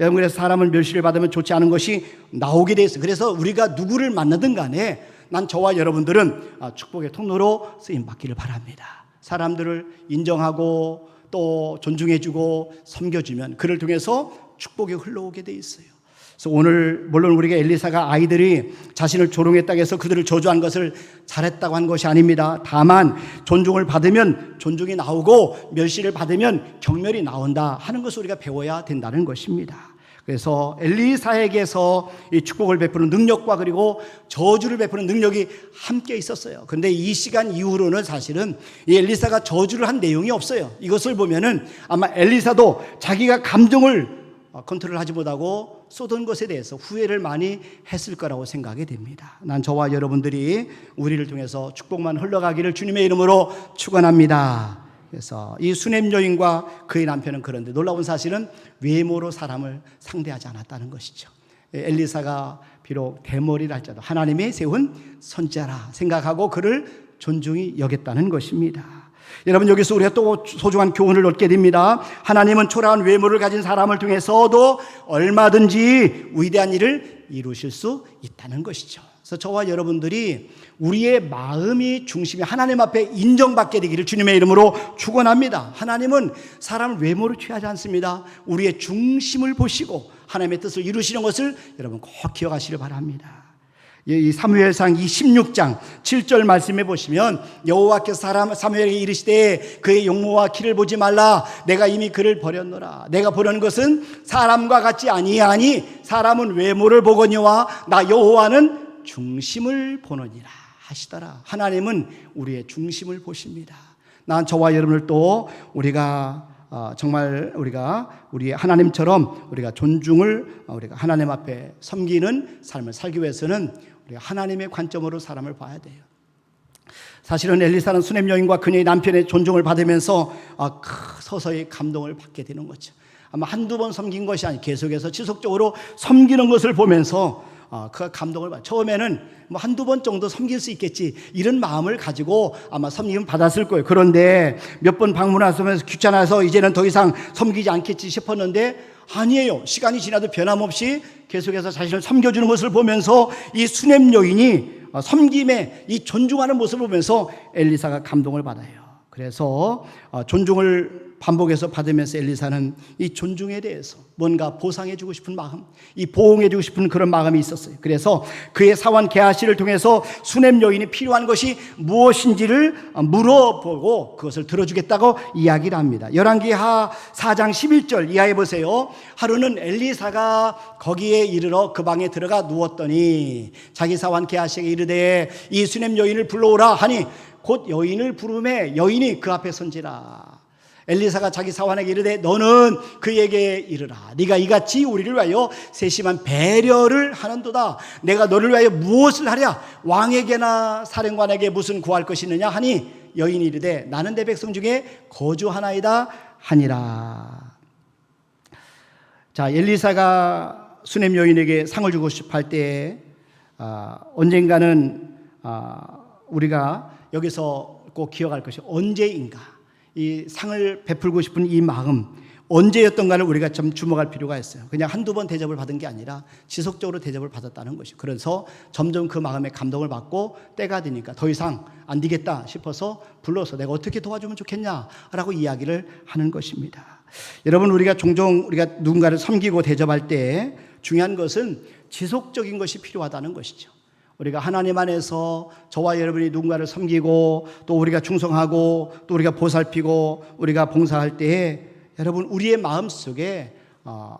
여러분, 그래서 사람을 멸시를 받으면 좋지 않은 것이 나오게 돼 있어요. 그래서 우리가 누구를 만나든 간에 난 저와 여러분들은 축복의 통로로 쓰임받기를 바랍니다. 사람들을 인정하고 또 존중해주고 섬겨주면 그를 통해서 축복이 흘러오게 돼 있어요. 그래서 오늘 물론 우리가 엘리사가 아이들이 자신을 조롱했다고 해서 그들을 저주한 것을 잘했다고 한 것이 아닙니다. 다만 존중을 받으면 존중이 나오고 멸시를 받으면 경멸이 나온다 하는 것을 우리가 배워야 된다는 것입니다. 그래서 엘리사에게서 이 축복을 베푸는 능력과 그리고 저주를 베푸는 능력이 함께 있었어요. 그런데 이 시간 이후로는 사실은 이 엘리사가 저주를 한 내용이 없어요. 이것을 보면은 아마 엘리사도 자기가 감정을 컨트롤하지 못하고 쏟은 것에 대해서 후회를 많이 했을 거라고 생각이 됩니다. 난 저와 여러분들이 우리를 통해서 축복만 흘러가기를 주님의 이름으로 축원합니다. 그래서 이 수넴 여인과 그의 남편은 그런데 놀라운 사실은 외모로 사람을 상대하지 않았다는 것이죠. 엘리사가 비록 대머리라 할지라도 하나님의 세운 선지자라 생각하고 그를 존중히 여겼다는 것입니다. 여러분, 여기서 우리가 또 소중한 교훈을 얻게 됩니다. 하나님은 초라한 외모를 가진 사람을 통해서도 얼마든지 위대한 일을 이루실 수 있다는 것이죠. 그래서 저와 여러분들이 우리의 마음이 중심이 하나님 앞에 인정받게 되기를 주님의 이름으로 축원합니다. 하나님은 사람을 외모로 취하지 않습니다. 우리의 중심을 보시고 하나님의 뜻을 이루시는 것을 여러분 꼭 기억하시길 바랍니다. 이 사무엘상 16장 7절 말씀해 보시면 여호와께서 사무엘에게 이르시되 그의 용모와 키를 보지 말라. 내가 이미 그를 버렸노라. 내가 보려는 것은 사람과 같지 아니하니 사람은 외모를 보거니와 나 여호와는 중심을 보느니라 하시더라. 하나님은 우리의 중심을 보십니다. 난 저와 여러분을 또 우리가 정말 우리 하나님처럼 우리가 존중을 우리가 하나님 앞에 섬기는 삶을 살기 위해서는 우리가 하나님의 관점으로 사람을 봐야 돼요. 사실은 엘리사는 수넴 여인과 그녀의 남편의 존중을 받으면서 서서히 감동을 받게 되는 거죠. 아마 한두 번 섬긴 것이 아니고 계속해서 지속적으로 섬기는 것을 보면서 그 감동을 받아요. 처음에는 뭐 한두 번 정도 섬길 수 있겠지 이런 마음을 가지고 아마 섬김 받았을 거예요. 그런데 몇 번 방문하면서 귀찮아서 이제는 더 이상 섬기지 않겠지 싶었는데 아니에요. 시간이 지나도 변함없이 계속해서 자신을 섬겨주는 것을 보면서 이 수넴 여인이 섬김에 이 존중하는 모습을 보면서 엘리사가 감동을 받아요. 그래서 존중을 반복해서 받으면서 엘리사는 이 존중에 대해서 뭔가 보상해주고 싶은 마음, 이 보응해주고 싶은 그런 마음이 있었어요. 그래서 그의 사원 게하시를 통해서 수넴 여인이 필요한 것이 무엇인지를 물어보고 그것을 들어주겠다고 이야기를 합니다. 열왕기하 4장 11절 이하에 보세요. 하루는 엘리사가 거기에 이르러 그 방에 들어가 누웠더니 자기 사원 게하시에게 이르되 이 수넴 여인을 불러오라 하니 곧 여인을 부르매 여인이 그 앞에 선지라. 엘리사가 자기 사환에게 이르되 너는 그에게 이르라. 네가 이같이 우리를 위하여 세심한 배려를 하는도다. 내가 너를 위하여 무엇을 하랴? 왕에게나 사령관에게 무슨 구할 것이 있느냐 하니 여인이 이르되 나는 내 백성 중에 거주하나이다 하니라. 자, 엘리사가 수넴 여인에게 상을 주고 싶어 할 때 언젠가는 우리가 여기서 꼭 기억할 것이 언제인가, 이 상을 베풀고 싶은 이 마음 언제였던가를 우리가 좀 주목할 필요가 있어요. 그냥 한두 번 대접을 받은 게 아니라 지속적으로 대접을 받았다는 것이죠. 그래서 점점 그 마음에 감동을 받고 때가 되니까 더 이상 안 되겠다 싶어서 불러서 내가 어떻게 도와주면 좋겠냐라고 이야기를 하는 것입니다. 여러분, 우리가 종종 우리가 누군가를 섬기고 대접할 때 중요한 것은 지속적인 것이 필요하다는 것이죠. 우리가 하나님 안에서 저와 여러분이 누군가를 섬기고 또 우리가 충성하고 또 우리가 보살피고 우리가 봉사할 때에 여러분 우리의 마음속에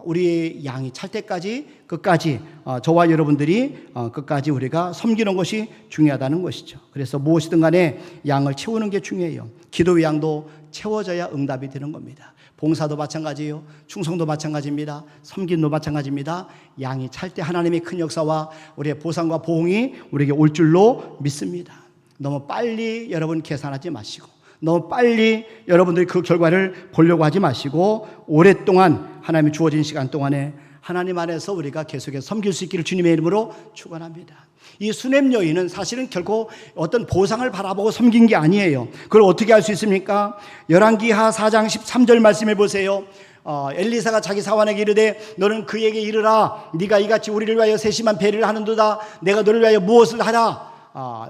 우리의 양이 찰 때까지 끝까지 저와 여러분들이 끝까지 우리가 섬기는 것이 중요하다는 것이죠. 그래서 무엇이든 간에 양을 채우는 게 중요해요. 기도의 양도 채워져야 응답이 되는 겁니다. 봉사도 마찬가지예요. 충성도 마찬가지입니다. 섬김도 마찬가지입니다. 양이 찰 때 하나님의 큰 역사와 우리의 보상과 보응이 우리에게 올 줄로 믿습니다. 너무 빨리 여러분 계산하지 마시고 너무 빨리 여러분들이 그 결과를 보려고 하지 마시고 오랫동안 하나님이 주어진 시간 동안에 하나님 안에서 우리가 계속해서 섬길 수 있기를 주님의 이름으로 축원합니다. 이 수넴 여인은 사실은 결코 어떤 보상을 바라보고 섬긴 게 아니에요. 그걸 어떻게 알 수 있습니까? 열왕기하 4장 13절 말씀해 보세요. 엘리사가 자기 사환에게 이르되 너는 그에게 이르라. 네가 이같이 우리를 위하여 세심한 배려를 하는도다. 내가 너를 위하여 무엇을 하라?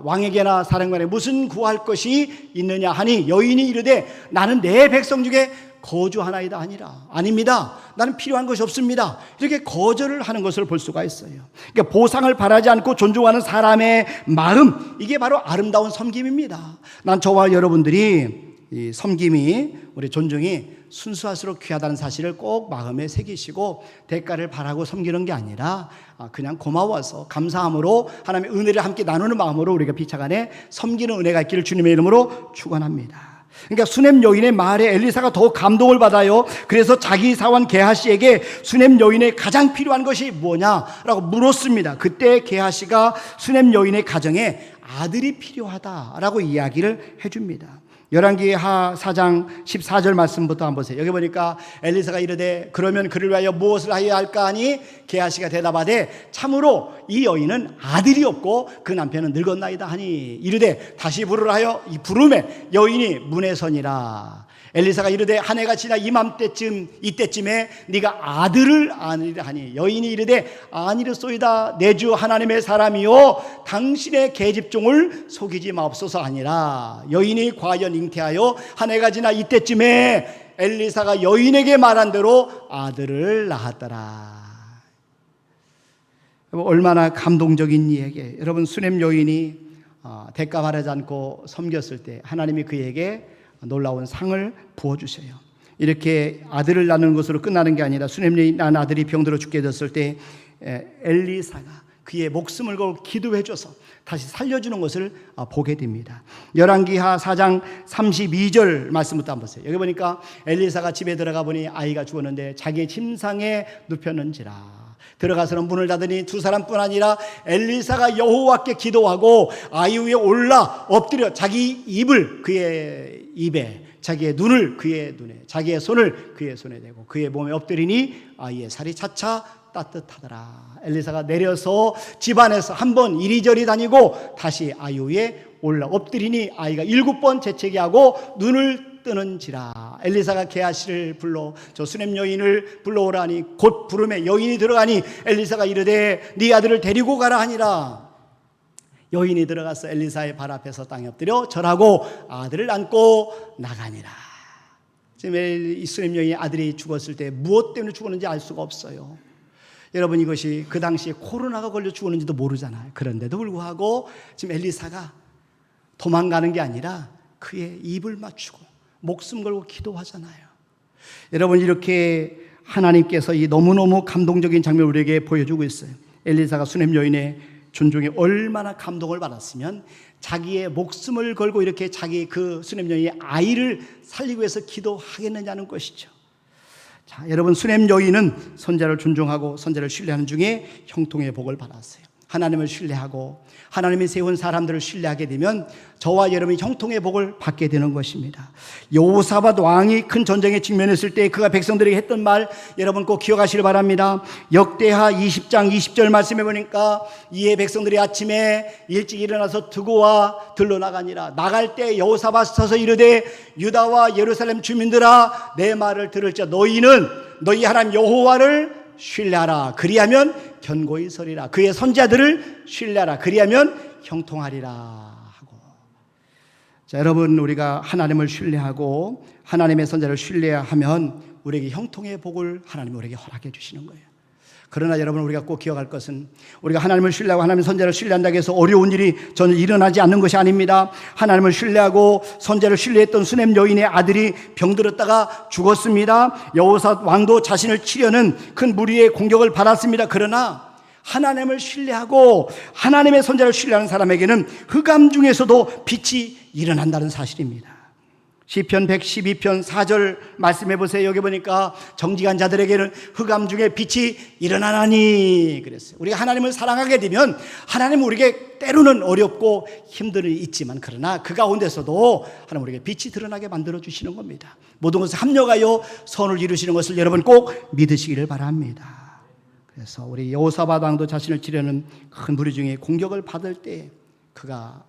왕에게나 사령관에 무슨 구할 것이 있느냐 하니 여인이 이르되 나는 내 백성 중에 거주하나이다 하니라. 아닙니다. 나는 필요한 것이 없습니다. 이렇게 거절을 하는 것을 볼 수가 있어요. 그러니까 보상을 바라지 않고 존중하는 사람의 마음, 이게 바로 아름다운 섬김입니다. 난 저와 여러분들이 이 섬김이, 우리 존중이 순수할수록 귀하다는 사실을 꼭 마음에 새기시고 대가를 바라고 섬기는 게 아니라 그냥 고마워서 감사함으로 하나님의 은혜를 함께 나누는 마음으로 우리가 비차간에 섬기는 은혜가 있기를 주님의 이름으로 축원합니다. 그러니까 수넴 여인의 말에 엘리사가 더 감동을 받아요. 그래서 자기 사원 게하시에게 수넴 여인의 가장 필요한 것이 뭐냐라고 물었습니다. 그때 게하시가 수넴 여인의 가정에 아들이 필요하다라고 이야기를 해줍니다. 열왕기하 4장 14절 말씀부터 한번 보세요. 여기 보니까 엘리사가 이르되 그러면 그를 위하여 무엇을 하여야 할까 하니 게하시가 대답하되 참으로 이 여인은 아들이 없고 그 남편은 늙었나이다 하니 이르되 다시 부르라 하여 이 부름에 여인이 문에 서니라. 엘리사가 이르되 한 해가 지나 이때쯤에 네가 아들을 아니라 하니 여인이 이르되 아니르소이다. 내 주 하나님의 사람이요 당신의 계집종을 속이지 마옵소서 하니라. 여인이 과연 잉태하여 한 해가 지나 이때쯤에 엘리사가 여인에게 말한 대로 아들을 낳았더라. 얼마나 감동적인 이야기예요. 여러분, 수냄 여인이 대가 바라지 않고 섬겼을 때 하나님이 그에게 놀라운 상을 부어주세요. 이렇게 아들을 낳는 것으로 끝나는 게 아니라 수냄 여인이 낳은 아들이 병들어 죽게 됐을 때 엘리사가 그의 목숨을 걸고 기도해줘서 다시 살려주는 것을 보게 됩니다. 열왕기하 4장 32절 말씀부터 한번 보세요. 여기 보니까 엘리사가 집에 들어가 보니 아이가 죽었는데 자기의 침상에 눕혔는지라. 들어가서는 문을 닫으니 두 사람뿐 아니라 엘리사가 여호와께 기도하고 아이 위에 올라 엎드려 자기 입을 그의 입에, 자기의 눈을 그의 눈에, 자기의 손을 그의 손에 대고 그의 몸에 엎드리니 아이의 살이 차차 따뜻하더라. 엘리사가 내려서 집안에서 한번 이리저리 다니고 다시 아이 위에 올라 엎드리니 아이가 7번 재채기 하고 눈을 뜨는지라. 엘리사가 게하시를 불러 저 수냄 여인을 불러오라니 곧 부름에 여인이 들어가니 엘리사가 이르되 네 아들을 데리고 가라 하니라. 여인이 들어가서 엘리사의 발 앞에서 땅에 엎드려 절하고 아들을 안고 나가니라. 지금 이 수냄 여인의 아들이 죽었을 때 무엇 때문에 죽었는지 알 수가 없어요. 여러분, 이것이 그 당시에 코로나가 걸려 죽었는지도 모르잖아요. 그런데도 불구하고 지금 엘리사가 도망가는 게 아니라 그의 입을 맞추고 목숨 걸고 기도하잖아요. 여러분, 이렇게 하나님께서 이 너무너무 감동적인 장면을 우리에게 보여주고 있어요. 엘리사가 수냄 여인의 존중에 얼마나 감동을 받았으면 자기의 목숨을 걸고 이렇게 자기 그 수냄 여인의 아이를 살리기 위해서 기도하겠느냐는 것이죠. 자, 여러분, 수냄 여인은 선자를 존중하고 선자를 신뢰하는 중에 형통의 복을 받았어요. 하나님을 신뢰하고 하나님이 세운 사람들을 신뢰하게 되면 저와 여러분이 형통의 복을 받게 되는 것입니다. 여호사밧 왕이 큰 전쟁에 직면했을 때 그가 백성들에게 했던 말 여러분 꼭 기억하시길 바랍니다. 역대하 20장 20절 말씀해 보니까 이에 백성들이 아침에 일찍 일어나서 두고와 들러 나가니라. 나갈 때 여호사밧 서서 이르되 유다와 예루살렘 주민들아 내 말을 들을지어다. 너희는 너희 하나님 여호와를 신뢰하라. 그리하면 견고히 서리라. 그의 선자들을 신뢰하라. 그리하면 형통하리라 하고. 자, 여러분, 우리가 하나님을 신뢰하고 하나님의 선자를 신뢰하면 우리에게 형통의 복을 하나님이 우리에게 허락해 주시는 거예요. 그러나 여러분, 우리가 꼭 기억할 것은 우리가 하나님을 신뢰하고 하나님의 선자를 신뢰한다고 해서 어려운 일이 전혀 일어나지 않는 것이 아닙니다. 하나님을 신뢰하고 선자를 신뢰했던 수냄 여인의 아들이 병들었다가 죽었습니다. 여호사밧 왕도 자신을 치려는 큰 무리의 공격을 받았습니다. 그러나 하나님을 신뢰하고 하나님의 선자를 신뢰하는 사람에게는 흑암 중에서도 빛이 일어난다는 사실입니다. 시편 112편 4절 말씀해 보세요. 여기 보니까 정직한 자들에게는 흑암 중에 빛이 일어나나니 그랬어요. 우리가 하나님을 사랑하게 되면 하나님은 우리에게 때로는 어렵고 힘든 일이 있지만 그러나 그 가운데서도 하나님 우리에게 빛이 드러나게 만들어 주시는 겁니다. 모든 것을 합력하여 선을 이루시는 것을 여러분 꼭 믿으시기를 바랍니다. 그래서 우리 여호사밧 왕도 자신을 치려는 큰 무리 중에 공격을 받을 때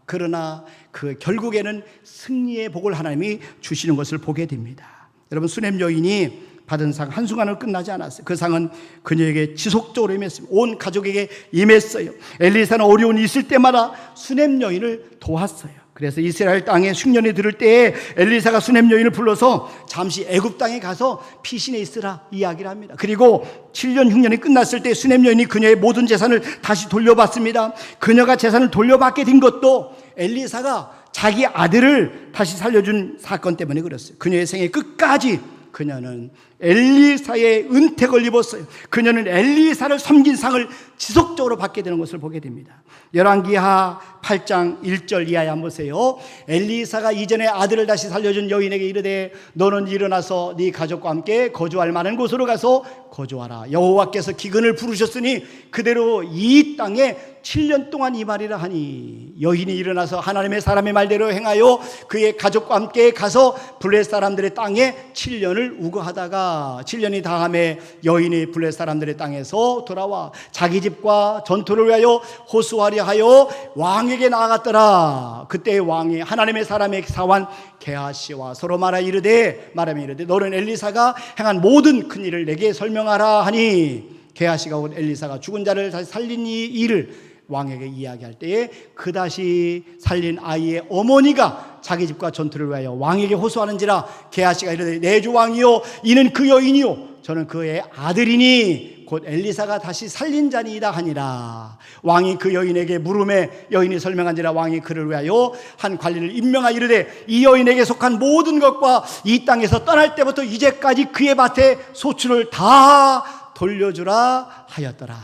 그러나 그 결국에는 승리의 복을 하나님이 주시는 것을 보게 됩니다. 여러분, 수냄 여인이 받은 상 한순간으로 끝나지 않았어요. 그 상은 그녀에게 지속적으로 임했습니다. 온 가족에게 임했어요. 엘리사는 어려움이 있을 때마다 수냄 여인을 도왔어요. 그래서 이스라엘 땅에 흉년이 들을 때에 엘리사가 수냄 여인을 불러서 잠시 애굽 땅에 가서 피신해 있으라 이야기를 합니다. 그리고 7년 흉년이 끝났을 때 수냄 여인이 그녀의 모든 재산을 다시 돌려받습니다. 그녀가 재산을 돌려받게 된 것도 엘리사가 자기 아들을 다시 살려준 사건 때문에 그랬어요. 그녀의 생애 끝까지 그녀는 엘리사의 은택을 입었어요. 그녀는 엘리사를 섬긴 상을 지속적으로 받게 되는 것을 보게 됩니다. 열왕기하 8장 1절 이하에 한번 보세요. 엘리사가 이전에 아들을 다시 살려준 여인에게 이르되 너는 일어나서 네 가족과 함께 거주할 만한 곳으로 가서 거주하라. 여호와께서 기근을 부르셨으니 그대로 이 땅에 7년 동안 이말이라 하니 여인이 일어나서 하나님의 사람의 말대로 행하여 그의 가족과 함께 가서 블레 사람들의 땅에 7년을 우거하다가 7년이 다음에 여인이 블레 사람들의 땅에서 돌아와 자기 집과 전투를 위하여 호수하려 하여 왕에게 나아갔더라. 그때 왕이 하나님의 사람의 사환 게하시와 서로 말하이르되 너는 엘리사가 행한 모든 큰 일을 내게 설명하라 하니 게하시가 곧 엘리사가 죽은 자를 다시 살린 이 일을 왕에게 이야기할 때에 그다시 살린 아이의 어머니가 자기 집과 전투를 위하여 왕에게 호소하는지라 게하시가 이르되 내 주 왕이요 이는 그 여인이요 저는 그의 아들이니 곧 엘리사가 다시 살린 자니이다 하니라. 왕이 그 여인에게 물음에 여인이 설명한지라 왕이 그를 위하여 한 관리를 임명하 이르되 이 여인에게 속한 모든 것과 이 땅에서 떠날 때부터 이제까지 그의 밭에 소출을 다 돌려주라 하였더라.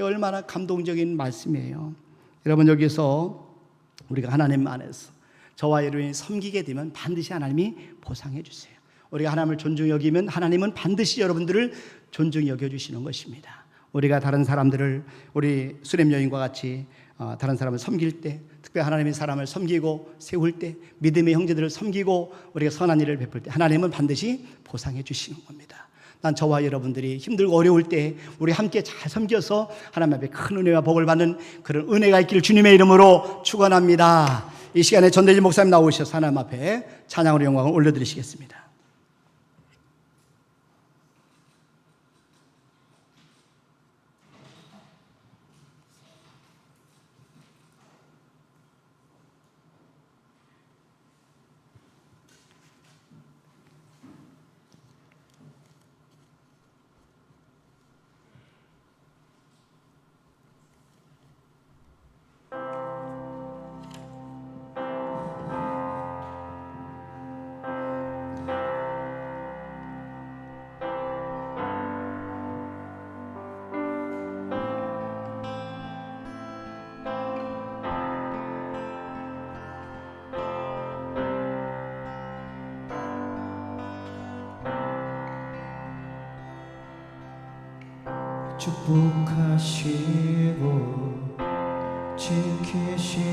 얼마나 감동적인 말씀이에요. 여러분, 여기서 우리가 하나님 안에서 저와 여러분이 섬기게 되면 반드시 하나님이 보상해 주세요. 우리가 하나님을 존중히 여기면 하나님은 반드시 여러분들을 존중히 여겨주시는 것입니다. 우리가 다른 사람들을 우리 수렘 여인과 같이 다른 사람을 섬길 때, 특별히 하나님의 사람을 섬기고 세울 때, 믿음의 형제들을 섬기고 우리가 선한 일을 베풀 때 하나님은 반드시 보상해 주시는 겁니다. 난 저와 여러분들이 힘들고 어려울 때 우리 함께 잘 섬겨서 하나님 앞에 큰 은혜와 복을 받는 그런 은혜가 있기를 주님의 이름으로 축원합니다. 이 시간에 전대진 목사님 나오셔서 하나님 앞에 찬양으로 영광을 올려드리시겠습니다. 축복하시고 지키시며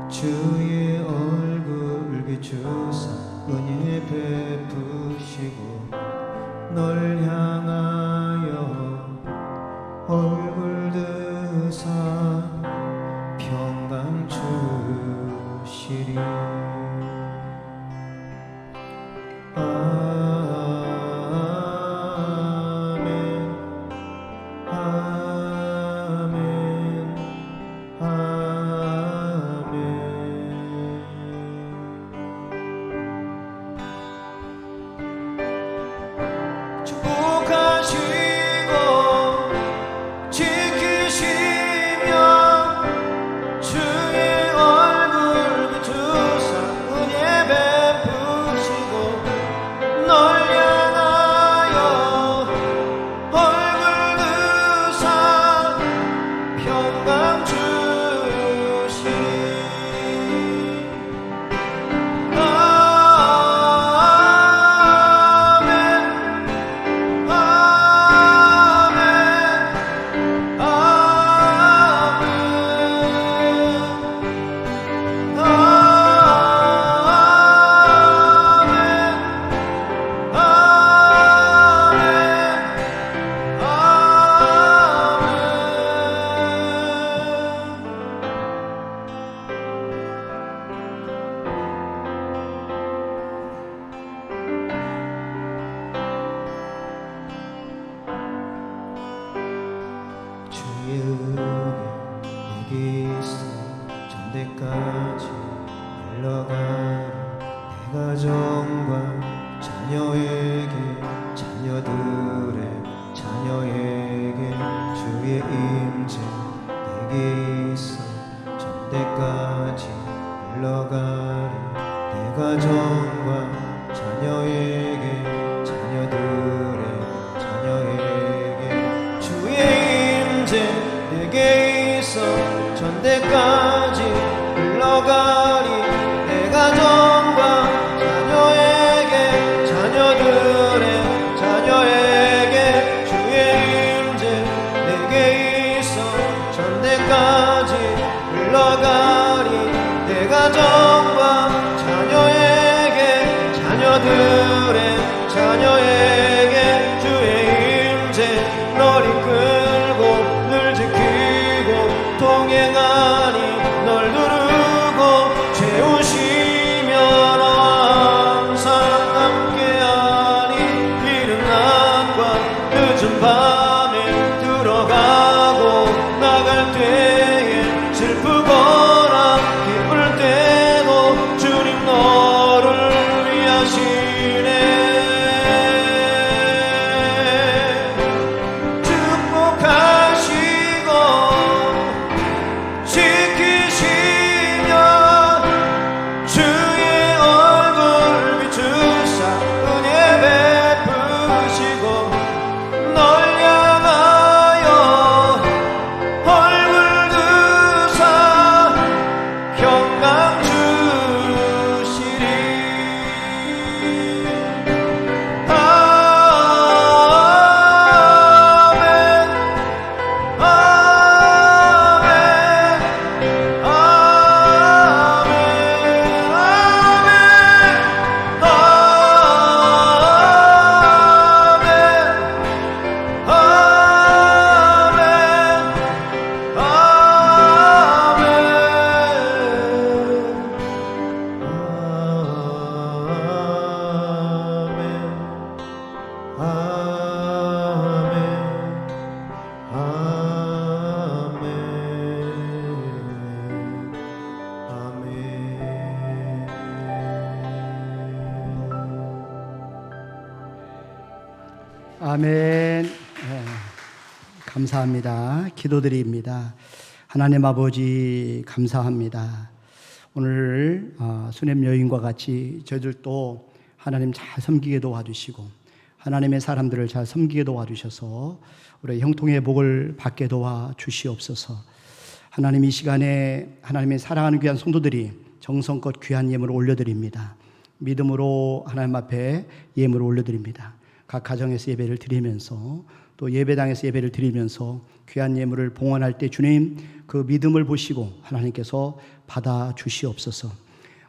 주의 얼굴 비추사 은혜 베푸시고 널 향하여 얼굴 드사 평강 주시리. 전대까지 흘러가는 내 가정과 자녀에게 자녀들의 자녀에게 주의 임재 내게 있어 전대까지 흘러가는 내 가정과 자녀에게 임재 내게 있어 전대까지 흘러가리. 내 가정과 자녀에게 자녀들의 자녀에게 주의 임재 내게 있어 전대까지 흘러가리. 내 가정과 자녀에게 자녀들의 자녀에게 주의 임재 널 이끌고 늘 지키고 동행하니 널 누르고 채우시며 너와 항상 함께하니. 이른 낮과 늦은 밤에 들어가고 나갈 때에 슬프거나 기쁠 때도 주님 너를 위하시네. 축복하시고 지키시며 주의 얼굴 비추사 은혜 베푸시고 널 향하여 얼굴 드사 평강 주시리. 아멘 아멘 아멘. 네, 감사합니다. 기도드립니다. 하나님 아버지 감사합니다. 오늘 수냄 여인과 같이 저희들도 하나님 잘 섬기게 도와주시고 하나님의 사람들을 잘 섬기게 도와주셔서 우리 형통의 복을 받게 도와주시옵소서. 하나님 이 시간에 하나님의 사랑하는 귀한 성도들이 정성껏 귀한 예물을 올려드립니다. 믿음으로 하나님 앞에 예물을 올려드립니다. 각 가정에서 예배를 드리면서 또 예배당에서 예배를 드리면서 귀한 예물을 봉헌할 때 주님 그 믿음을 보시고 하나님께서 받아 주시옵소서.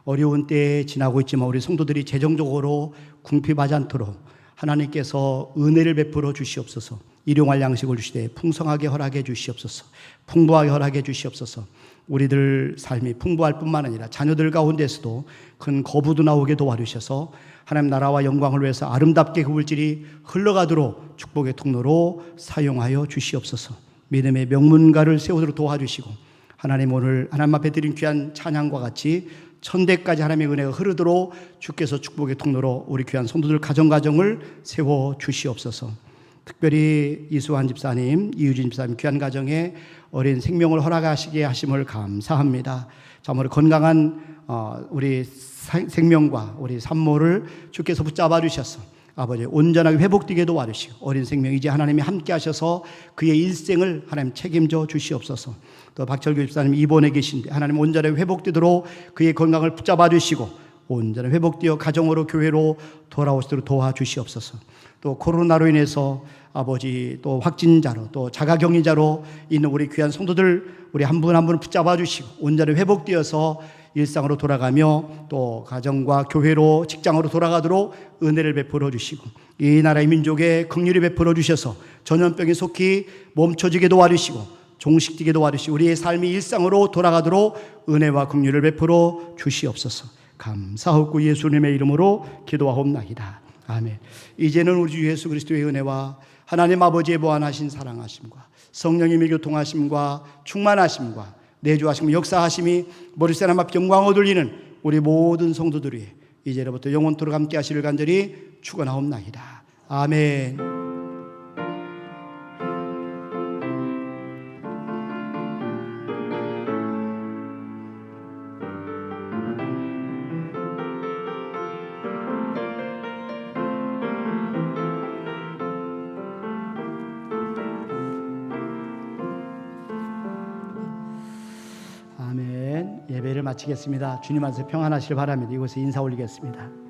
어려운 때에 지나고 있지만 우리 성도들이 재정적으로 궁핍하지 않도록 하나님께서 은혜를 베풀어 주시옵소서. 일용할 양식을 주시되 풍성하게 허락해 주시옵소서. 풍부하게 허락해 주시옵소서. 우리들 삶이 풍부할 뿐만 아니라 자녀들 가운데서도 큰 거부도 나오게 도와주셔서 하나님 나라와 영광을 위해서 아름답게 그 물질이 흘러가도록 축복의 통로로 사용하여 주시옵소서. 믿음의 명문가를 세우도록 도와주시고 하나님 오늘 하나님 앞에 드린 귀한 찬양과 같이 천대까지 하나님의 은혜가 흐르도록 주께서 축복의 통로로 우리 귀한 성도들 가정을 세워 주시옵소서. 특별히 이수환 집사님, 이유진 집사님 귀한 가정에 어린 생명을 허락하시게 하심을 감사합니다. 참으로 건강한 우리 생명과 우리 산모를 주께서 붙잡아 주셔서 아버지 온전하게 회복되게 도와주시고 어린 생명 이제 하나님이 함께 하셔서 그의 일생을 하나님 책임져 주시옵소서. 또 박철규 집사님 입원해 계신데 하나님 온전하게 회복되도록 그의 건강을 붙잡아 주시고 온전히 회복되어 가정으로 교회로 돌아오시도록 도와주시옵소서. 또 코로나로 인해서 아버지 또 확진자로 또 자가격리자로 있는 우리 귀한 성도들 우리 한 분 한 분 붙잡아 주시고 온전히 회복되어서 일상으로 돌아가며 또 가정과 교회로 직장으로 돌아가도록 은혜를 베풀어 주시고 이 나라의 민족에 긍휼히 베풀어 주셔서 전염병이 속히 멈춰지게 도와주시고 종식되게 도와주시고 우리의 삶이 일상으로 돌아가도록 은혜와 긍휼을 베풀어 주시옵소서. 감사하고 예수님의 이름으로 기도하옵나이다. 아멘. 이제는 우리 주 예수 그리스도의 은혜와 하나님 아버지의 무한하신 사랑하심과 성령님의 교통하심과 충만하심과 내주하심과 역사하심이 머리세 하나님 앞 영광 얻으리는 우리 모든 성도들 위해 이제로부터 영원토록 함께 하시를 간절히 축원하옵나이다. 아멘. 예배를 마치겠습니다. 주님 안에서 평안하시길 바랍니다. 이곳에 인사 올리겠습니다.